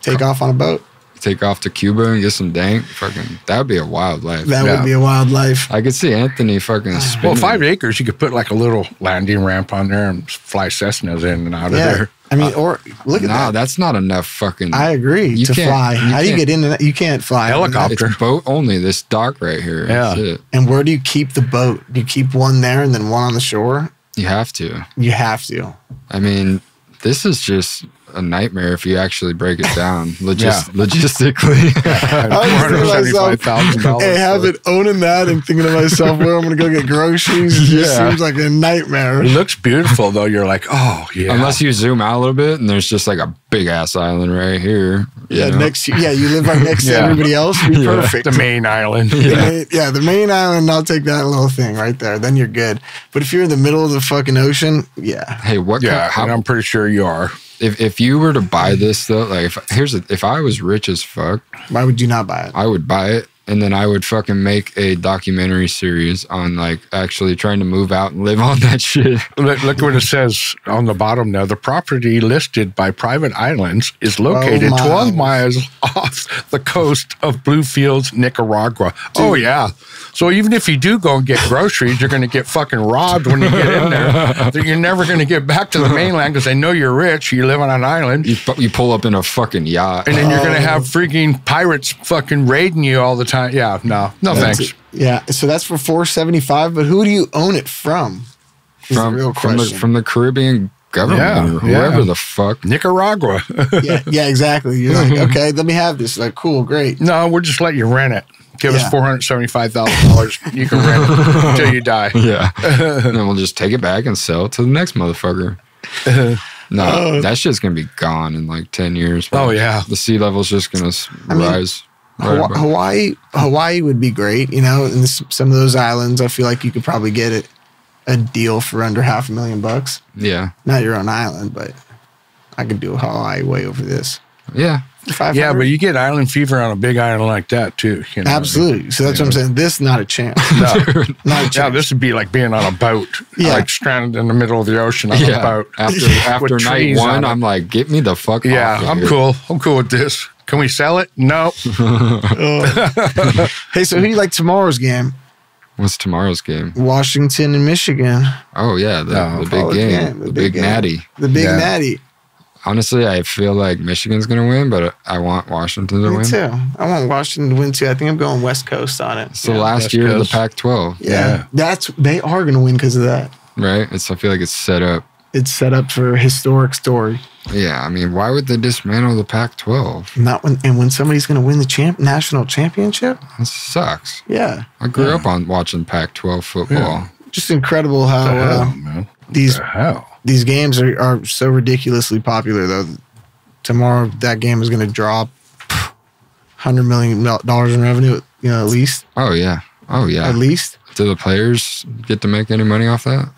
Take off on a boat. Take off to Cuba and get some dank. Fucking... That would be a wild life. That would be a wild life. I could see Anthony fucking spinning. Well, 5 acres, you could put like a little landing ramp on there and fly Cessnas in and out of there. I mean, or look at that. No, that's not enough fucking... I agree to fly. How do you get into that? You can't fly. Helicopter. It's boat only, this dock right here. Yeah. That's it. And where do you keep the boat? Do you keep one there and then one on the shore? You have to. You have to. I mean, this is just a nightmare if you actually break it down logistically. $475,000. Hey, having owning that and thinking to myself, where I'm going to go get groceries, just seems like a nightmare. It looks beautiful though. You're like, oh yeah. Unless you zoom out a little bit and there's just like a big ass island right here. Yeah, you live right next to everybody else. Be perfect. The main island. The main island. I'll take that little thing right there. Then you're good. But if you're in the middle of the fucking ocean, Hey, what? Yeah, and I'm pretty sure you are. If you were to buy this though, like if I was rich as fuck, why would you not buy it? I would buy it, and then I would fucking make a documentary series on like actually trying to move out and live on that shit. Look what it says on the bottom there. The property listed by Private Islands is located 12 miles off the coast of Bluefields, Nicaragua. Dude. Oh yeah. So even if you do go and get groceries, you're going to get fucking robbed when you get in there. You're never going to get back to the mainland because they know you're rich. You live on an island. You pull up in a fucking yacht. And then you're going to have freaking pirates fucking raiding you all the time. Yeah, no thanks. Yeah, so that's for $475, but who do you own it from? From the Caribbean government or whoever the fuck. Nicaragua. yeah, exactly. You're like, okay, let me have this. Like, cool, great. No, we'll just let you rent it. Give us $475,000. You can rent it until you die. Yeah. And then we'll just take it back and sell it to the next motherfucker. No, that shit's going to be gone in like 10 years. Oh, yeah. The sea level's just going to rise. Hawaii would be great, you know, and some of those islands, I feel like you could probably get a deal for under $500,000. Yeah. Not your own island, but I could do Hawaii way over this. Yeah. Yeah, but you get island fever on a big island like that too. You know? Absolutely. So that's what I'm saying. This not a chance. No, not a chance. Yeah, this would be like being on a boat, like stranded in the middle of the ocean on a boat. After night one, I'm like, get me the fuck off. Yeah, I'm cool. I'm cool with this. Can we sell it? No. Hey, so who do you like tomorrow's game? What's tomorrow's game? Washington and Michigan. Oh yeah, the big game, the big natty, the big natty. Honestly, I feel like Michigan's going to win, but I want Washington to win. Me too. I want Washington to win too. I think I'm going West Coast on it. It's the last year of the Pac-12. Yeah. They are going to win because of that. Right? I feel like it's set up. It's set up for a historic story. Yeah, I mean, why would they dismantle the Pac-12? When somebody's going to win the national championship? That sucks. Yeah. I grew up on watching Pac-12 football. Yeah. Just incredible how these games are so ridiculously popular, though. Tomorrow, that game is going to drop $100 million in revenue, at least. Oh, yeah. At least. Do the players get to make any money off that?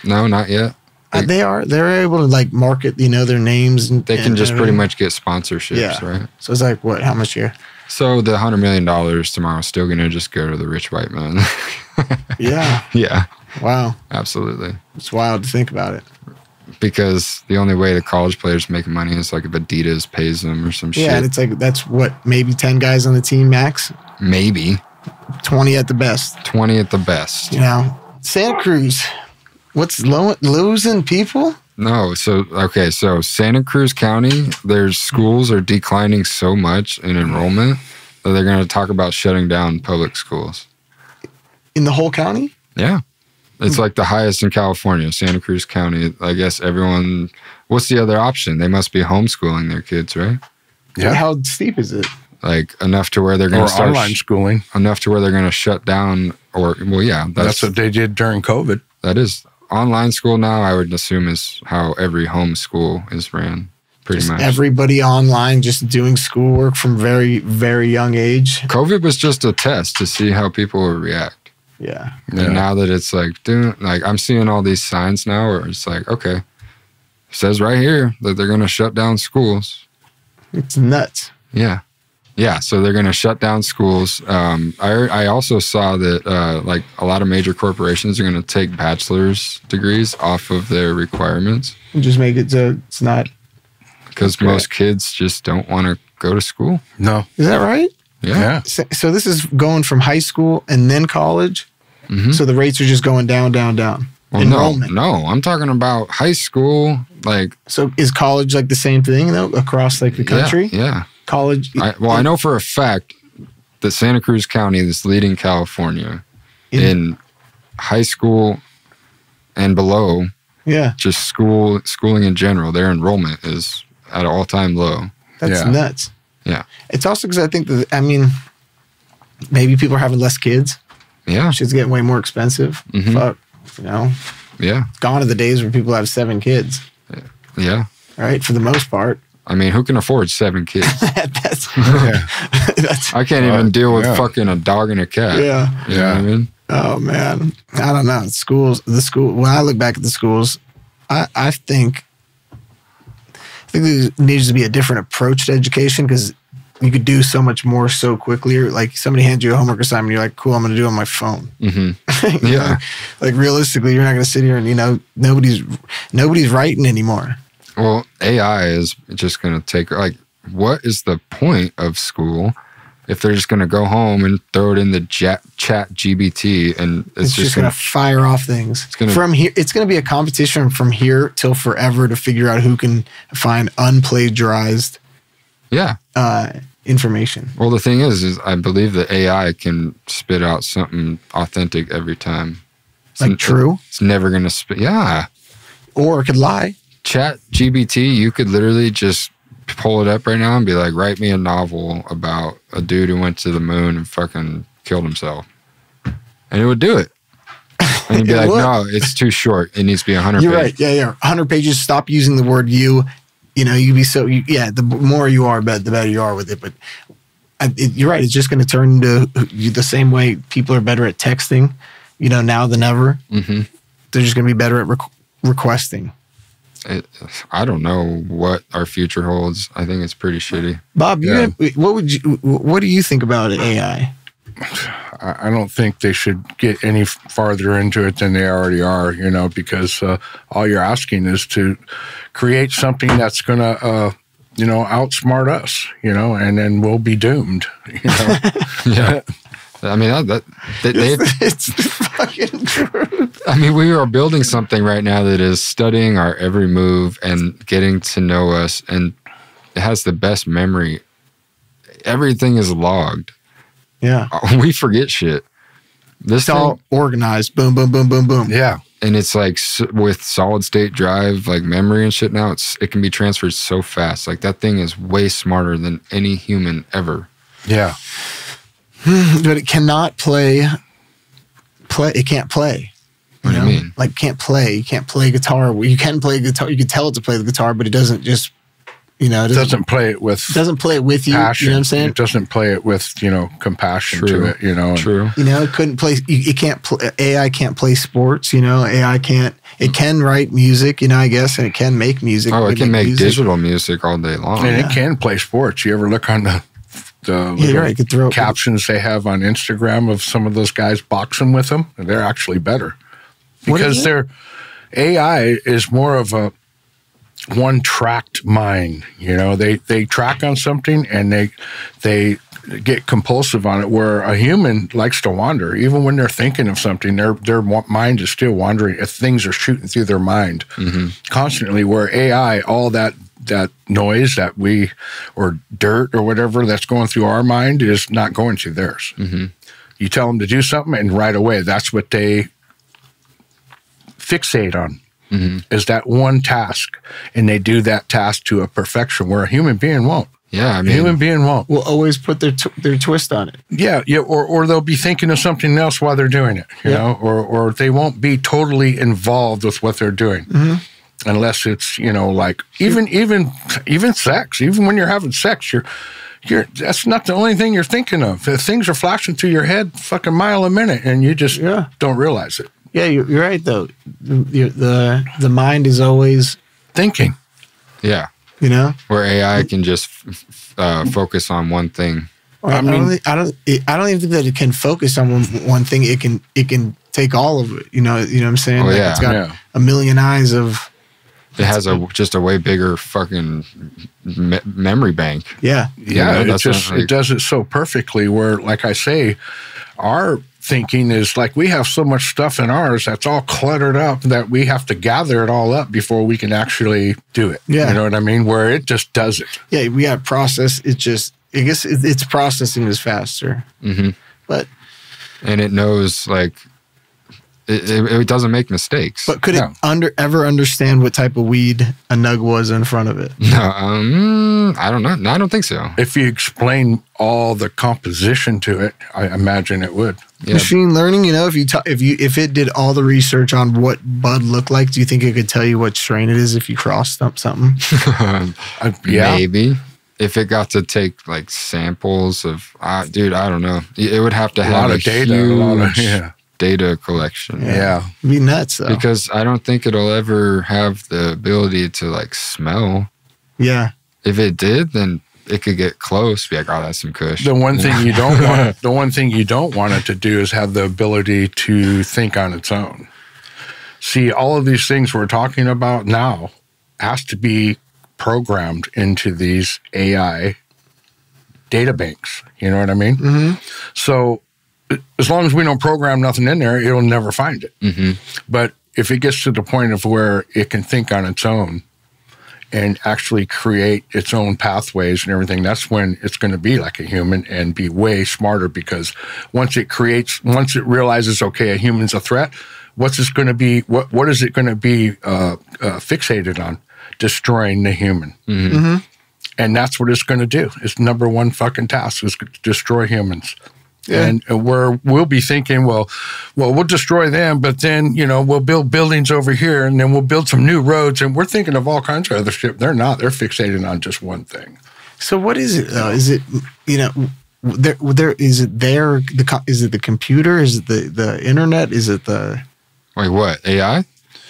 No, not yet. They're able to market, their names. They can just pretty much get sponsorships, right? So it's like, what, how much here? So the $100 million tomorrow is still going to just go to the rich white man. Yeah. Yeah. Wow. Absolutely. It's wild to think about it. Because the only way the college players make money is if Adidas pays them or some shit. Yeah, and it's that's what, maybe 10 guys on the team max? Maybe. 20 at the best. 20 at the best. Santa Cruz, what's losing people? No, so Santa Cruz County, their schools are declining so much in enrollment that they're going to talk about shutting down public schools. In the whole county? Yeah. It's the highest in California, Santa Cruz County. I guess everyone, what's the other option? They must be homeschooling their kids, right? Yeah. How steep is it? Enough to where they're going to start online schooling. Enough to where they're going to shut down that's what they did during COVID. That is online school now, I would assume, is how every home school is ran. Pretty much. Everybody online just doing schoolwork from very, very young age. COVID was just a test to see how people would react. Yeah. And now that it's I'm seeing all these signs now where it's okay, it says right here that they're going to shut down schools. It's nuts. Yeah. Yeah. So they're going to shut down schools. I also saw that a lot of major corporations are going to take bachelor's degrees off of their requirements. And just make it so it's not. Because most kids just don't want to go to school. No. Is that right? Yeah. So this is going from high school and then college? Mm-hmm. So the rates are just going down, down, down. Well, enrollment. No, I'm talking about high school. So is college the same thing, though, across the country? Yeah. College? I know for a fact that Santa Cruz County is leading California in high school and below. Yeah. Just schooling in general. Their enrollment is at an all-time low. That's nuts. Yeah. It's also because I think maybe people are having less kids. Yeah. Shit's getting way more expensive. Mm-hmm. Fuck, Yeah. Gone are the days where people have 7 kids. Yeah. Right? For the most part. I mean, who can afford 7 kids? that's I can't even deal with fucking a dog and a cat. Yeah. You know what I mean? Oh, man. I don't know. When I look back at the schools, I think there needs to be a different approach to education because you could do so much more so quickly. Somebody hands you a homework assignment, you're like, cool, I'm going to do it on my phone. Mm-hmm. Yeah. Realistically, you're not going to sit here and, nobody's writing anymore. Well, AI is just going to take, what is the point of school if they're just going to go home and throw it in the chat GBT and it's just going to fire off things. From here, it's going to be a competition from here till forever to figure out who can find unplagiarized information. Well, the thing is I believe that AI can spit out something authentic every time. True? It's never going to spit. Yeah. Or it could lie. Chat GBT, you could literally just pull it up right now and be like, write me a novel about a dude who went to the moon and fucking killed himself. And it would do it. And you'd be like, no, it's too short. It needs to be 100 pages. You're right. Yeah. 100 pages. Stop using the word you. You'd be so, the more you are, the better you are with it. But you're right. It's just going to turn into the same way people are better at texting, now than ever. Mm-hmm. They're just going to be better at requesting. I don't know what our future holds. I think it's pretty shitty. Bob, what do you think about AI? I don't think they should get any farther into it than they already are, because all you're asking is to create something that's going to, outsmart us, and then we'll be doomed, Yeah. I mean, it's fucking true. I mean, we are building something right now that is studying our every move and getting to know us, and it has the best memory. Everything is logged. Yeah. We forget shit. It's all organized. Boom, boom, boom, boom, boom. Yeah. And it's like with solid state drive, like memory and shit now, it can be transferred so fast. Like that thing is way smarter than any human ever. Yeah. But it cannot play. It can't play. What do you mean? Like can't play. You can't play guitar. You can play guitar. You can tell it to play the guitar, but it doesn't just. It doesn't play it with. Doesn't play it with you. Passion. You know what I'm saying? It doesn't play it with compassion True. to it. True. It couldn't play. It can't. AI can't play sports. AI can't. It can write music. I guess, and it can make music. Oh, it can make digital music all day long. And it can play sports. You ever look on the little captions they have on Instagram of some of those guys boxing with them? They're actually better because their AI is more of a one-tracked mind. They track on something and they get compulsive on it, where a human likes to wander. Even when they're thinking of something, their mind is still wandering. If things are shooting through their mind constantly, where AI, all that noise or dirt or whatever that's going through our mind is not going through theirs. You tell them to do something and right away, that's what they fixate on. Is that one task, and they do that task to a perfection where a human being won't. Yeah, I mean, a human being won't. Will always put their twist on it. Yeah, or they'll be thinking of something else while they're doing it, you know, or they won't be totally involved with what they're doing, unless it's like even sex. Even when you're having sex, you're that's not the only thing you're thinking of. Things are flashing through your head, fucking mile a minute, and you just don't realize it. Yeah, you're right though. The mind is always thinking. Yeah. Where AI can just focus on one thing. I don't even think that it can focus on one thing. It can take all of it. You know what I'm saying? Oh, like yeah. It's got a million eyes of. It has just a way bigger fucking memory bank. Yeah. Yeah. It does it so perfectly. Where, like I say, our thinking is like we have so much stuff in ours that's all cluttered up that we have to gather it all up before we can actually do it. Yeah. You know what I mean? Where it just does it. Yeah, we got to process. I guess its processing is faster. But. And it knows, like, it doesn't make mistakes. But could it ever understand what type of weed a nug was in front of it? No, I don't know. No, I don't think so. If you explain all the composition to it, I imagine it would. Yeah. Machine learning, if it did all the research on what bud looked like, do you think it could tell you what strain it is if you crossed up something? Maybe. If it got to take like samples of, dude, I don't know. It would have to have a huge data collection. Yeah. It'd be nuts though. Because I don't think it'll ever have the ability to like smell. Yeah. If it did, then it could get close, be like, oh, that's some kush. The one thing you don't want, it to do is have the ability to think on its own. See, all of these things we're talking about now has to be programmed into these AI data banks. You know what I mean? So as long as we don't program nothing in there, it'll never find it. But if it gets to the point of where it can think on its own and actually create its own pathways and everything, that's when it's going to be like a human and be way smarter, because once it realizes, okay, a human's a threat, what's it going to be? What is it going to be fixated on? Destroying the human. And that's what it's going to do. Its number one fucking task is to destroy humans. Yeah. And we'll be thinking, well, we'll destroy them, but then, we'll build buildings over here, and then we'll build some new roads, and we're thinking of all kinds of other shit. They're not. They're fixated on just one thing. So what is it, though? Is it, is it the computer? Is it the internet? Is it the... Wait, what? AI?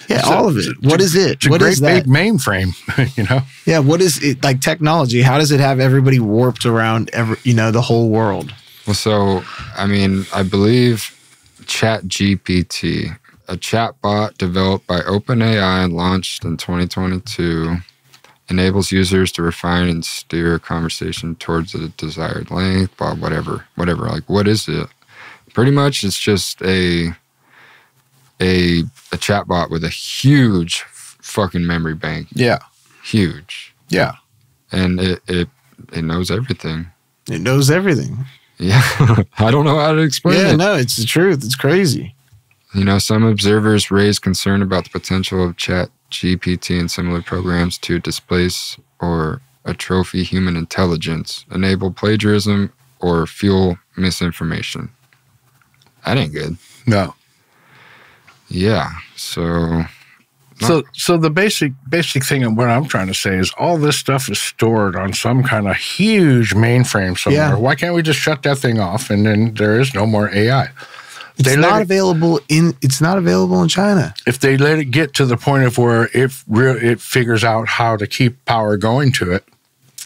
Yeah, all of it. What is it? It's a what great is that? big mainframe, you know? Yeah, what is it? Like technology, how does it have everybody warped around the whole world? Well, so, I mean, I believe ChatGPT, a chatbot developed by OpenAI and launched in 2022, enables users to refine and steer a conversation towards a desired length, blah, whatever. Like, what is it? Pretty much, it's just a chatbot with a huge fucking memory bank. Yeah. Huge. Yeah. And it knows everything. It knows everything. Yeah. I don't know how to explain it. Yeah, no, it's the truth. It's crazy. You know, some observers raise concern about the potential of ChatGPT and similar programs to displace or atrophy human intelligence, enable plagiarism, or fuel misinformation. That ain't good. No. Yeah, so the basic thing of what I'm trying to say is all this stuff is stored on some kind of huge mainframe somewhere. Yeah. Why can't we just shut that thing off and then there is no more AI? It's not available in China. If they let it get to the point of where it figures out how to keep power going to it,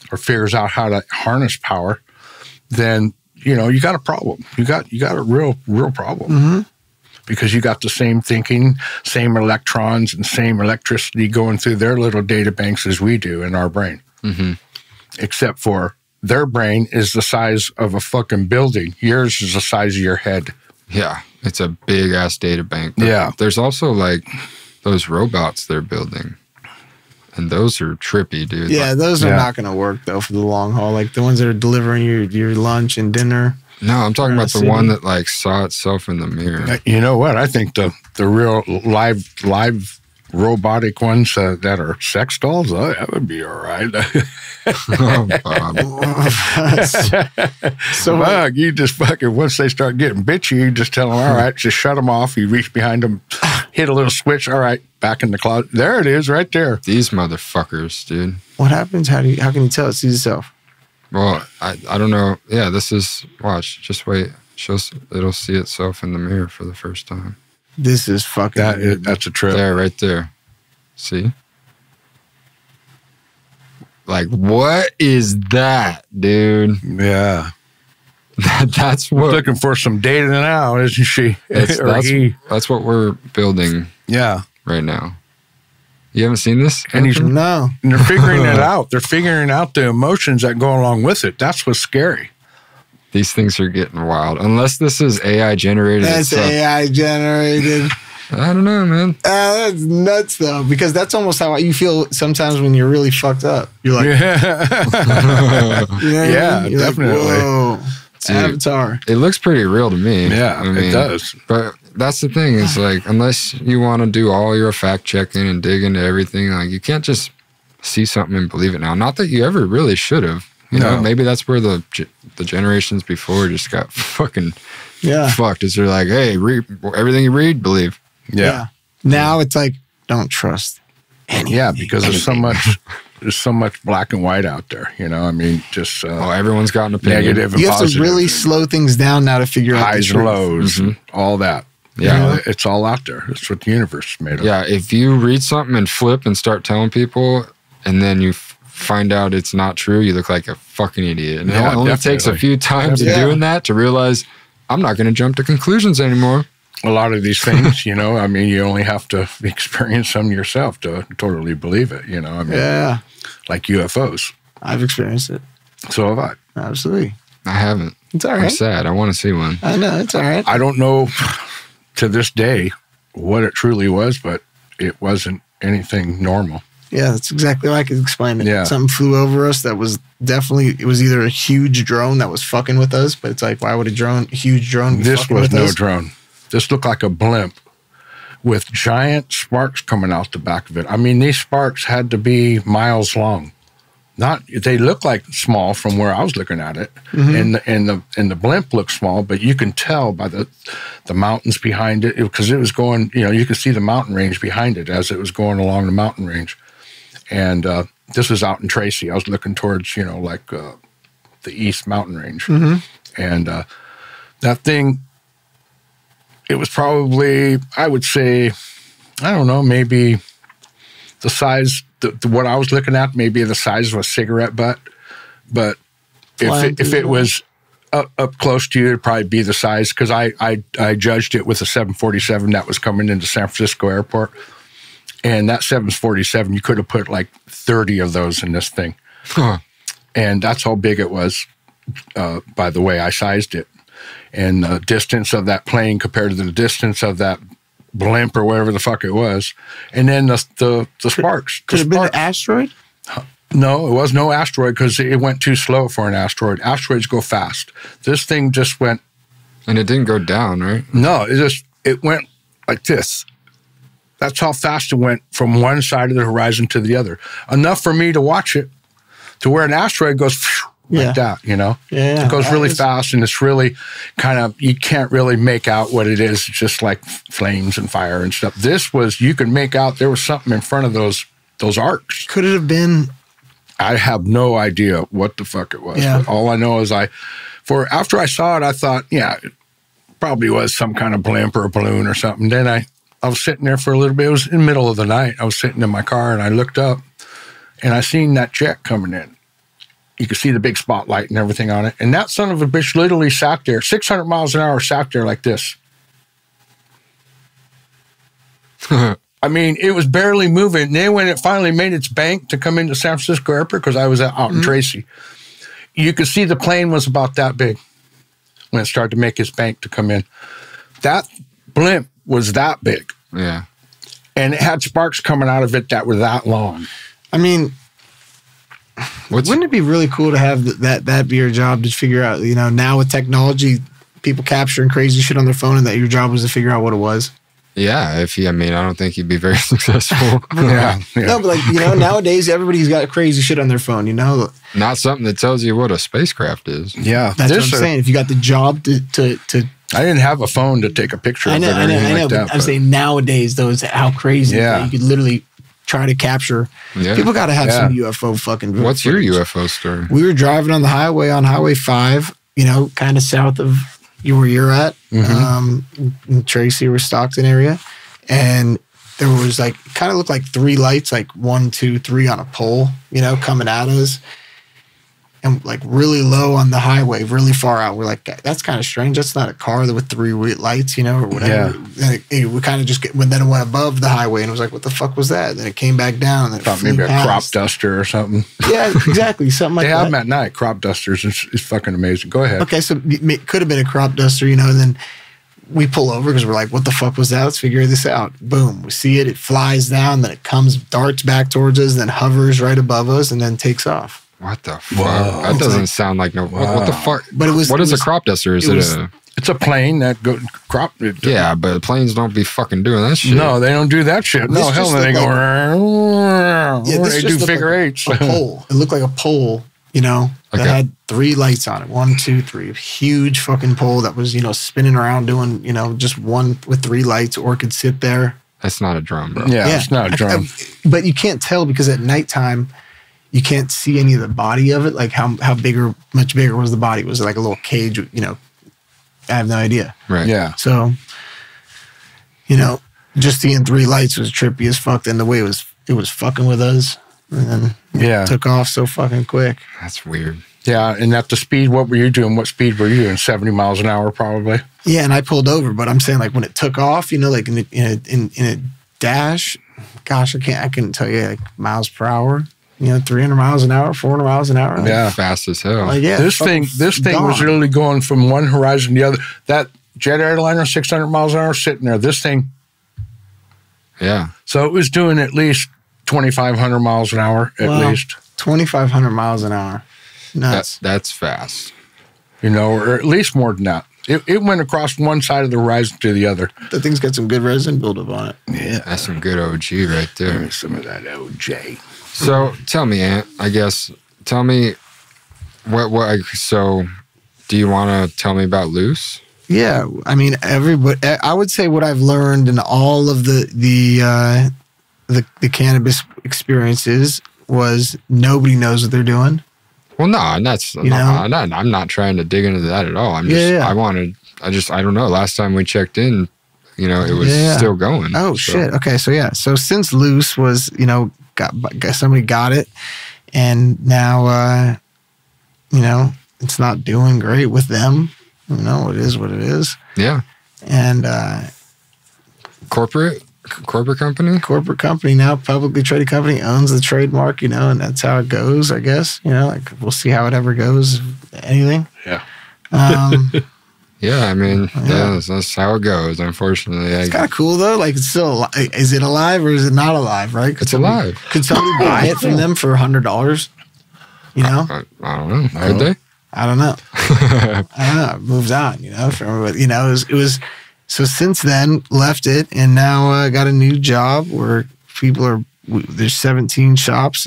or figures out how to harness power, then you got a problem. You got a real problem. Mm-hmm. Because you got the same thinking, same electrons, and same electricity going through their little data banks as we do in our brain. Mm-hmm. Except for their brain is the size of a fucking building. Yours is the size of your head. yeah, it's a big ass data bank. Yeah. There's also like those robots they're building. And those are trippy, dude. Yeah, those are not going to work though for the long haul. Like the ones that are delivering your lunch and dinner. No, I'm talking about the one that like saw itself in the mirror. You know what? I think the real live robotic ones that are sex dolls, that would be all right. Oh, Bob. So you just fucking, once they start getting bitchy, you just tell them, all right, just shut them off. You reach behind them, hit a little switch. All right, back in the closet. There it is, right there. These motherfuckers, dude. What happens? How can you tell it sees itself? Well, I don't know. Yeah, this is, watch, just wait. It'll see itself in the mirror for the first time. This is fucking that's a trip. There, right there. See? Like, what is that, dude? Yeah. That's what... Looking for some data now, isn't she? That's what we're building right now. You haven't seen this? And no. And they're figuring it out. They're figuring out the emotions that go along with it. That's what's scary. These things are getting wild. Unless this is AI generated. That's AI generated. I don't know, man. That's nuts, though, because that's almost how you feel sometimes when you're really fucked up. You're like, yeah, you're definitely. Like, whoa, Dude, Avatar. It looks pretty real to me. Yeah, I mean, it does. But that's the thing is like, unless you want to do all your fact checking and dig into everything, like you can't just see something and believe it now. Not that you ever really should have. You know, maybe that's where the generations before just got fucking fucked. Is they're like, hey, read everything you read, believe. Yeah. Now it's like, don't trust anything. Yeah, because there's so much black and white out there. You know, I mean, just everyone's got an opinion. Negative and you have positive. to really slow things down now to figure out highs and lows, and all that. Yeah, you know, it's all out there. That's what the universe is made of. Yeah, if you read something and flip and start telling people, and then you find out it's not true, you look like a fucking idiot. And it only takes a few times of doing that to realize I'm not going to jump to conclusions anymore. A lot of these things, you know, I mean, you only have to experience them yourself to totally believe it, you know. I mean, like UFOs. I've experienced it. So have I. Absolutely. I haven't. It's all right. I'm sad. I want to see one. I know. It's all right. I don't know to this day what it truly was, but it wasn't anything normal. Yeah, that's exactly like I could explain it. Yeah. Something flew over us that was definitely, it was either a huge drone that was fucking with us, but it's like, why would a huge drone be This fucking was with no us? drone. This looked like a blimp with giant sparks coming out the back of it. I mean, these sparks had to be miles long. They look like small from where I was looking at it, and the blimp looked small, but you can tell by the mountains behind it because it was going. You know, you could see the mountain range behind it as it was going along the mountain range. And this was out in Tracy. I was looking towards, you know, like the East Mountain Range, and that thing. It was probably, I would say, I don't know, maybe the size, what I was looking at, maybe the size of a cigarette butt. But if it was up close to you, it'd probably be the size, because I judged it with a 747 that was coming into San Francisco airport. And that 747, you could have put like 30 of those in this thing. Huh. And that's how big it was, by the way I sized it. And the distance of that plane compared to the distance of that blimp or whatever the fuck it was. And then the sparks. Could it have been an asteroid? No, it was no asteroid, because it went too slow for an asteroid. Asteroids go fast. This thing just went. And it didn't go down, right? No, it went like this. That's how fast it went from one side of the horizon to the other. Enough for me to watch it, to where an asteroid goes like that, you know? Yeah. It goes really fast, and it's really kind of, you can't really make out what it is. It's just like flames and fire and stuff. This was, you could make out there was something in front of those arcs. Could it have been? I have no idea what the fuck it was. Yeah. But all I know is after I saw it, I thought, yeah, it probably was some kind of blimp or a balloon or something. Then I was sitting there for a little bit. It was in the middle of the night. I was sitting in my car, and I looked up, and I seen that jet coming in. You could see the big spotlight and everything on it. And that son of a bitch literally sat there, 600 miles an hour, sat there like this. I mean, it was barely moving. And then when it finally made its bank to come into San Francisco airport, because I was out in Tracy, you could see the plane was about that big when it started to make its bank to come in. That blimp was that big. Yeah. And it had sparks coming out of it that were that long. I mean, wouldn't it be really cool to have that be your job, to figure out, you know, now with technology, people capturing crazy shit on their phone, and that your job was to figure out what it was? Yeah, I mean, I don't think he'd be very successful. Yeah. No, but like, you know, nowadays everybody's got crazy shit on their phone, you know? Not something that tells you what a spacecraft is. Yeah. That's what I'm saying. If you got the job to I didn't have a phone to take a picture of it or anything like that. I'm saying nowadays, though, it's how crazy that you could literally try to capture. Yeah. People got to have some UFO fucking. What's your UFO story? We were driving on the highway, on Highway 5, you know, kind of south of where you're at, in Tracy or Stockton area. And there was like, kind of looked like three lights, like 1, 2, 3 on a pole, you know, coming at us. And like really low on the highway, really far out. We're like, that's kind of strange. That's not a car with 3 lights, you know, or whatever. Yeah. And we kind of just then it went above the highway, and it was like, what the fuck was that? Then it came back down. And then thought maybe a crop duster or something. Yeah, exactly. Something like that. They have them at night, crop dusters. It's fucking amazing. Go ahead. Okay, so it could have been a crop duster, you know, and then we pull over because we're like, what the fuck was that? Let's figure this out. Boom. We see it. It flies down. Then it darts back towards us, then hovers right above us, and then takes off. What the fuck? Whoa. That doesn't sound like no. What the fuck? But what is a crop duster? Is it a? It's a plane that go crop. Yeah, but planes don't be fucking doing that shit. No, they don't do that shit. No, hell, they go. Yeah, they do figure eights. A pole. It looked like a pole, you know, that had 3 lights on it. 1, 2, 3. Huge fucking pole that was, you know, spinning around doing, you know, just one with 3 lights, or could sit there. That's not a drone, bro. Yeah, it's not a drone. But you can't tell, because at nighttime, you can't see any of the body of it. Like how much bigger was the body? Was it like a little cage? You know, I have no idea. Right. Yeah. So, you know, just seeing 3 lights was trippy as fuck. And the way it was fucking with us, and then it took off so fucking quick. That's weird. Yeah, and at the speed, what were you doing? What speed were you doing? 70 miles an hour, probably. Yeah, and I pulled over, but I'm saying, like, when it took off, you know, like in a dash, gosh, I couldn't tell you, like, miles per hour. You know, 300 miles an hour, 400 miles an hour. Yeah. Fast as hell. Like, yeah, this thing was literally going from one horizon to the other. That jet airliner, 600 miles an hour, sitting there. This thing. Yeah. So it was doing at least 2,500 miles an hour, at least. 2,500 miles an hour. Nuts. That's fast. You know, or at least more than that. It went across one side of the horizon to the other. The thing's got some good resin buildup on it. Yeah. That's some good OG right there. There's some of that OJ. So tell me, Ant, tell me so do you want to tell me about Loose? Yeah. I mean, I would say what I've learned in all of the cannabis experiences was nobody knows what they're doing. Well, no, and I'm not trying to dig into that at all. I'm just, I don't know. Last time we checked in, You know, it was still going. Oh, shit. Okay, so yeah. So since Loose was, you know, somebody got it, and now, you know, it's not doing great with them. You know, it is what it is. Yeah. And corporate company? Corporate company now, publicly traded company, owns the trademark, you know, and that's how it goes, I guess. You know, like we'll see how it ever goes, anything. Yeah. Yeah, I mean, that's how it goes, unfortunately. It's kind of cool, though. Like, it's still, is it alive or is it not alive, right? It's alive. Could somebody buy it from them for $100? You know? I don't know. Could they? I don't know. I don't know. It moves on, you know? You know, it was so since then, left it, and now got a new job where people are, there's 17 shops.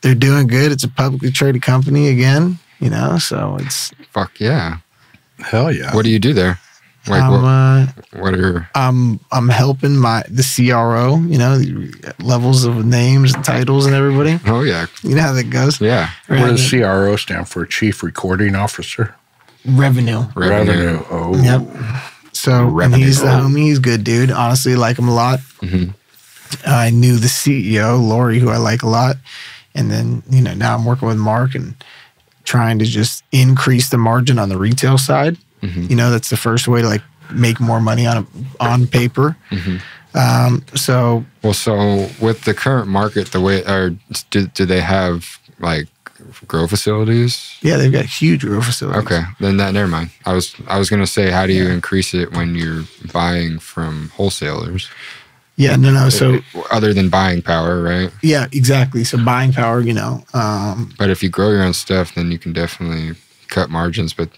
They're doing good. It's a publicly traded company again, you know, so it's... Fuck yeah. Hell yeah. What do you do there? Like, what are your... I'm helping the CRO, you know, the levels of names and titles and everybody. Oh, yeah. You know how that goes? Yeah. What does CRO stand for? Chief Recording Officer? Revenue. Oh. Yep. So, and he's the homie. He's a good dude. Honestly, like him a lot. Mm-hmm. I knew the CEO, Lori, who I like a lot. And then, you know, now I'm working with Mark and trying to just increase the margin on the retail side. Mm-hmm. You know, that's the first way to like make more money on paper. Mm-hmm. So with the current market, the way, or do they have like grow facilities? Yeah, they've got huge grow facilities. Okay, then never mind. I was gonna say, how do you increase it when you're buying from wholesalers? Yeah, no. So other than buying power, right? Yeah, exactly. So buying power, you know. But if you grow your own stuff, then you can definitely cut margins. But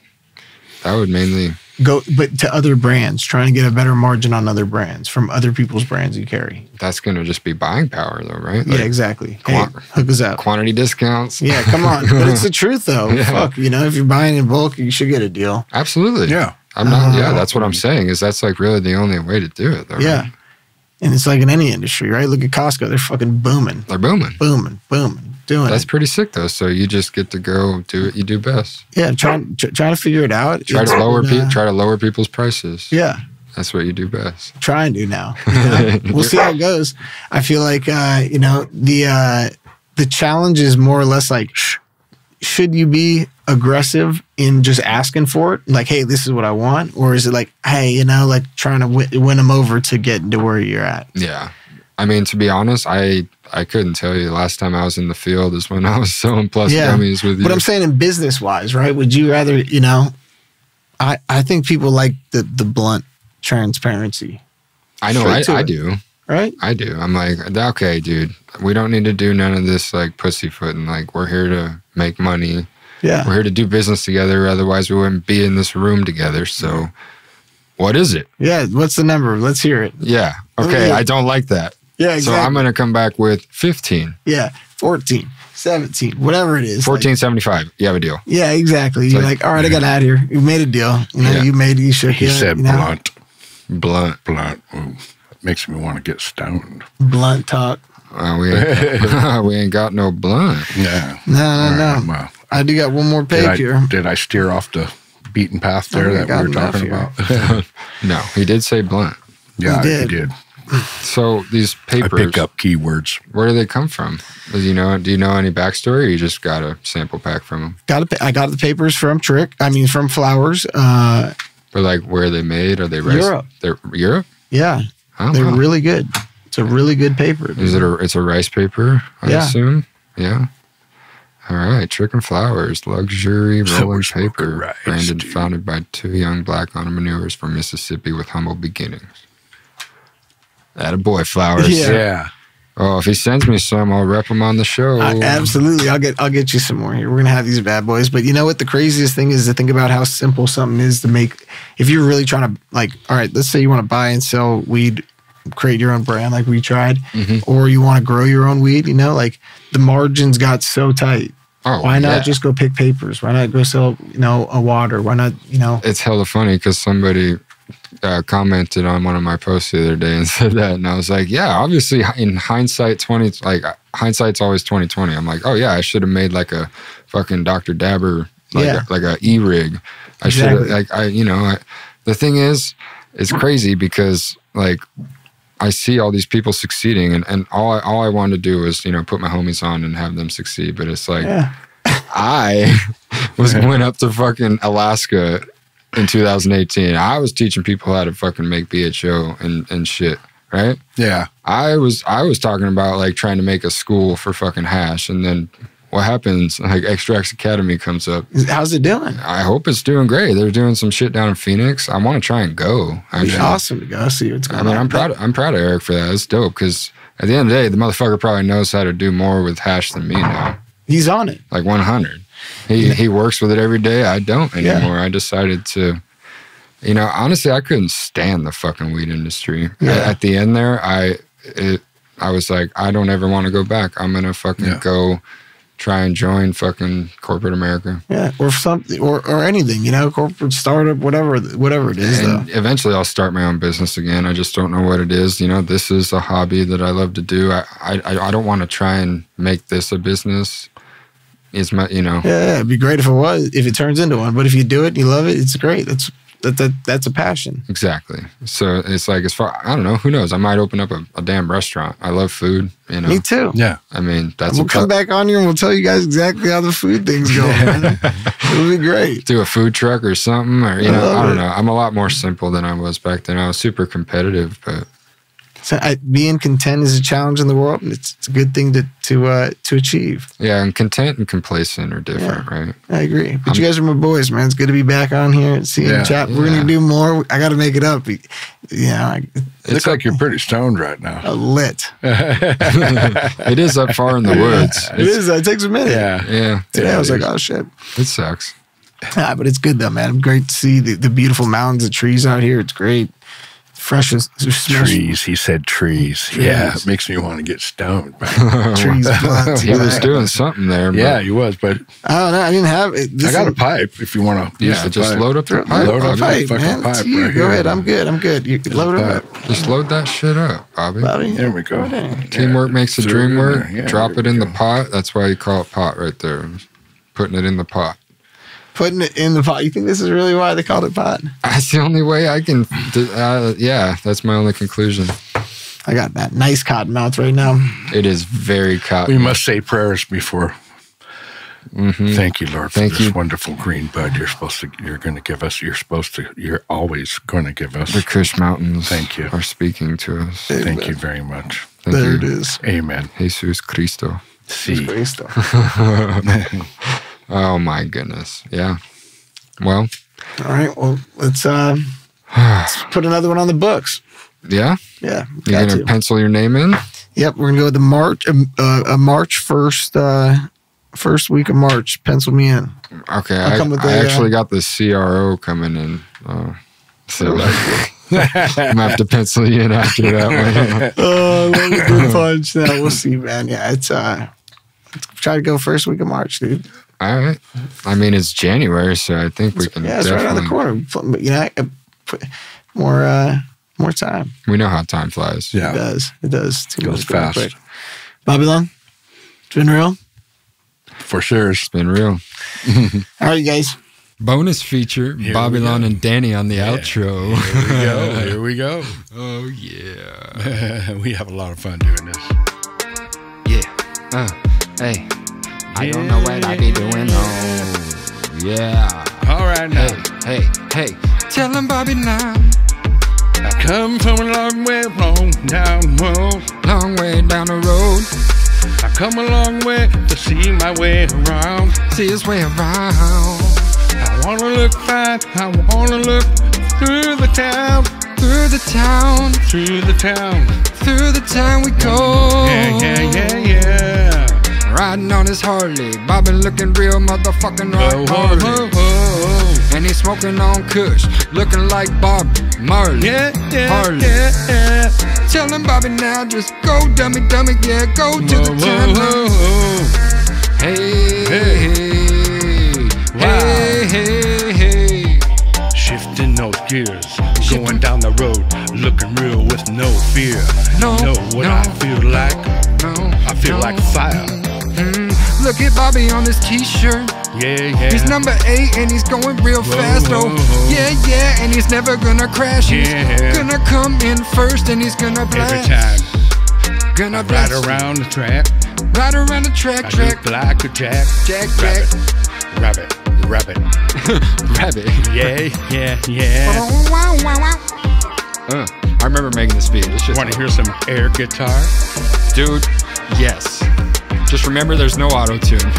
that would mainly but to other brands, trying to get a better margin on other brands from other people's brands you carry. That's going to just be buying power, though, right? Like, yeah, exactly. Hey, hook us up. Quantity discounts. Yeah, come on. But it's the truth, though. Yeah. Fuck, you know, if you're buying in bulk, you should get a deal. Absolutely. Yeah. I'm not. Yeah, that's what I'm saying. Is that's like really the only way to do it, though. Yeah. Right? And it's like in any industry, right? Look at Costco. They're fucking booming. They're booming. Doing That's pretty sick, though. So you just get to go do what you do best. Yeah, trying to figure it out. Try to lower people's prices. Yeah. That's what you do best. Trying to now. You know? We'll see how it goes. I feel like, you know, the challenge is more or less like, should you be aggressive in just asking for it? Like, hey, this is what I want? Or is it like, hey, you know, like trying to win them over to get to where you're at? Yeah. I mean, to be honest, I couldn't tell you. The last time I was in the field is when I was selling plus gummies with you. But I'm saying in business-wise, right? Would you rather, you know, I think people like the blunt transparency. I know, I do. Right? I do. I'm like, okay, dude, we don't need to do none of this like pussyfooting. Like, we're here to make money. Yeah. We're here to do business together. Otherwise, we wouldn't be in this room together. So, what is it? Yeah. What's the number? Let's hear it. Yeah. Okay. I don't like that. Yeah, exactly. So I'm going to come back with 15. Yeah. 14, 17, whatever it is. 14.75. You have a deal. Yeah, exactly. You're like, all right, I got out of here. You made a deal. You know, you shook it. He said blunt. Blunt. Ooh, makes me want to get stoned. Blunt talk. We ain't got no blunt. Yeah. No. Right, well, I do got one more page here. Did I steer off the beaten path there that we were talking about? No, he did say blunt. Yeah, he did. So these papers, I pick up keywords. Where do they come from? Do you know any backstory, or you just got a sample pack from them? I got the papers from from Flowers. But like, where are they made? Are they Europe? They're Europe? Yeah, they're really good. It's a really good paper. Is it it's a rice paper? I assume. Yeah. All right, Trick and Flowers, luxury rolling paper, branded, founded by two young black entrepreneurs from Mississippi with humble beginnings. Attaboy, Flowers. Yeah. Oh, if he sends me some, I'll rep him on the show. Absolutely, I'll get you some more here. We're gonna have these bad boys. But you know what? The craziest thing is to think about how simple something is to make. If you're really trying to, like, all right, let's say you want to buy and sell weed, create your own brand like we tried, or you want to grow your own weed. You know, like the margins got so tight. Oh, why not just go pick papers? Why not go sell, you know, a water? Why not, you know? It's hella funny because somebody commented on one of my posts the other day and said that, and I was like, yeah, obviously in hindsight, hindsight's always 2020. I'm like, oh yeah, I should have made like a fucking Dr. Dabber like a e-rig. I should like the thing is, it's crazy because like I see all these people succeeding, and all I wanted to do was put my homies on and have them succeed. But it's like I went up to fucking Alaska in 2018. I was teaching people how to fucking make BHO and shit. Right? Yeah. I was talking about like trying to make a school for fucking hash, and then what happens? Like Extracts Academy comes up. How's it doing? I hope it's doing great. They're doing some shit down in Phoenix. I want to try and go. It's awesome to go see what's going on. I'm proud of Eric for that. It's dope because at the end of the day, the motherfucker probably knows how to do more with hash than me now. He's on it. Like 100. He works with it every day. I don't anymore. I decided to. Honestly, I couldn't stand the fucking weed industry. At the end there, I was like, I don't ever want to go back. I'm gonna fucking go try and join fucking corporate America. Yeah, or something, or anything, corporate startup, whatever it is. And eventually, I'll start my own business again. I just don't know what it is. This is a hobby that I love to do. I don't want to try and make this a business. It's my, Yeah, it'd be great if it turns into one. But if you do it and you love it, it's great. That's a passion. Exactly. So it's like, I don't know, who knows? I might open up a damn restaurant. I love food, Me too. Yeah. I mean, we'll come back on here and we'll tell you guys exactly how the food thing's going. It'll be great. Do a food truck or something, or, I don't know. I'm a lot more simple than I was back then. I was super competitive, but. So being content is a challenge in the world, and it's a good thing to achieve. Yeah, and content and complacent are different, right? I agree. But you guys are my boys, man. It's good to be back on here and see you chat. We're gonna do more. I got to make it up. It's like you're pretty stoned right now. Lit. It is up far in the woods. It is. It takes a minute. Yeah. Today I was like, oh shit. It sucks. But it's good though, man. Great to see the beautiful mountains of trees out here. It's great. Fresh as trees. He said trees. Yeah, it makes me want to get stoned. Trees, plants. He was doing something there. Yeah, he was, but I don't know. I didn't have it. I got a pipe if you want to. Just load up the pipe. Load up the fucking pipe right Go ahead. I'm good. You can load it up. Just load that shit up, Bobby. There we go. Teamwork makes the dream work. Drop it in the pot. That's why you call it pot right there. Putting it in the pot. Putting it in the pot. You think this is really why they called it pot? That's the only way I can. That's my only conclusion. I got that nice cotton mouth right now. It is very cotton. We must say prayers before. Thank you, Lord, for this wonderful green bud. You're going to give us. You're always going to give us. The Kush Mountains. Thank you. Are speaking to us. Amen. Thank you very much. There it is. Amen. Jesus Cristo. Sí. Cristo. Oh my goodness. Yeah. Well. All right. Well, let's put another one on the books. Yeah? Yeah. You're going to pencil your name in? Yep. We're going to go with the March 1st, first week of March. Pencil me in. Okay. I actually got the CRO coming in. So I'm going to have to pencil you in after that one. Oh, let me do punch. Now we'll see, man. Yeah. Let's try to go first week of March, dude. All right. I mean, it's January, so I think we can. Yeah, it's right around the corner. More time. We know how time flies. Yeah, it does. It goes fast. Quick. Bobylon, it's been real. For sure, it's been real. All right, you guys. Bonus feature: Bobylon and Danny on the outro. Here we go. Oh yeah. We have a lot of fun doing this. Yeah. Hey. I don't know what I be doing, oh, yeah. All right now. Hey, tell him Bobby now. I come from a long way down the road. Long way down the road. I come a long way to see my way around. See his way around. I wanna look fine, I wanna look through the town. Through the town. Through the town. Through the town we go. Yeah. Riding on his Harley, Bobby looking real motherfucking Harley. And he's smoking on Kush, looking like Bob Marley. Harley. Tell him Bobby now, just go dummy, yeah, go to the town. Hey. Shifting those gears, going down the road, looking real with no fear. Know what I feel like? I feel like fire. Look at Bobby on this t-shirt. Yeah, yeah. He's number 8 and he's going real fast. Oh, yeah, yeah, and he's never gonna crash. He's gonna come in first and he's gonna blast. Every time. Gonna ride around the track. Ride around the track. I look like a jack. Rabbit. Rabbit. Yeah, yeah, yeah. I remember making this beat. Want to hear some air guitar? Dude, yes. Just remember there's no auto-tune.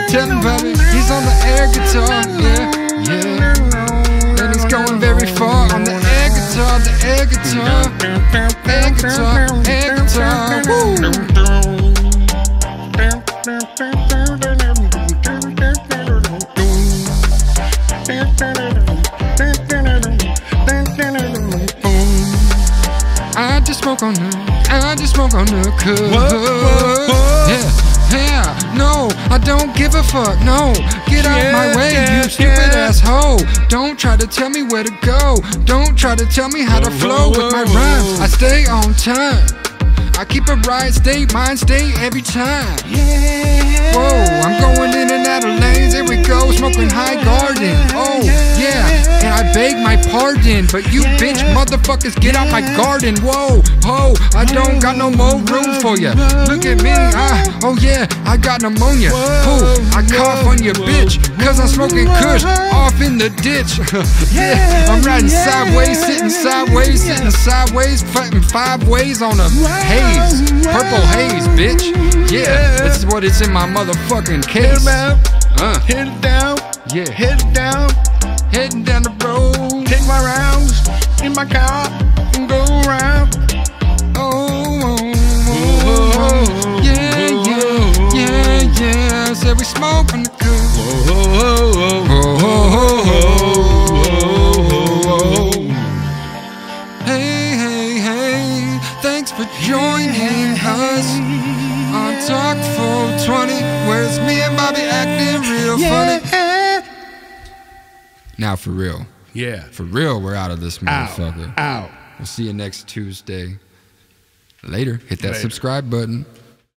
Tell him, Bobby, he's on the air guitar, yeah, yeah. And he's going very far on the air guitar, air guitar, air guitar, woo. I just smoke on the cook. Yeah. Yeah, no, I don't give a fuck, no. Get out my way, you stupid asshole. Don't try to tell me where to go. Don't try to tell me how to flow with my rhymes. I stay on time. I keep a right state, mind state every time. Whoa, I'm going in and out of lanes. Here we go, smoking high garden. Oh, yeah, and I beg my pardon, but you bitch motherfuckers get out my garden. Whoa, ho, I don't got no more room for ya. Look at me, oh yeah, I got pneumonia. Oh, I cough on your bitch, cause I'm smoking kush off in the ditch. Yeah, I'm riding sideways, sitting sideways, fighting 5 ways on a haze, purple haze, bitch. Yeah, that's what it's in my motherfucking case. Hit it down, yeah, hit it down, heading down the road. Take my rounds in my car and go around. Yeah, yeah, yeah, yeah. Said we smoking the good. Hey, hey, hey, thanks for joining us on Talk 420, where it's me and Bobby acting real funny. Now for real. Yeah. For real, we're out of this motherfucker. Out. We'll see you next Tuesday. Later. Hit that subscribe button.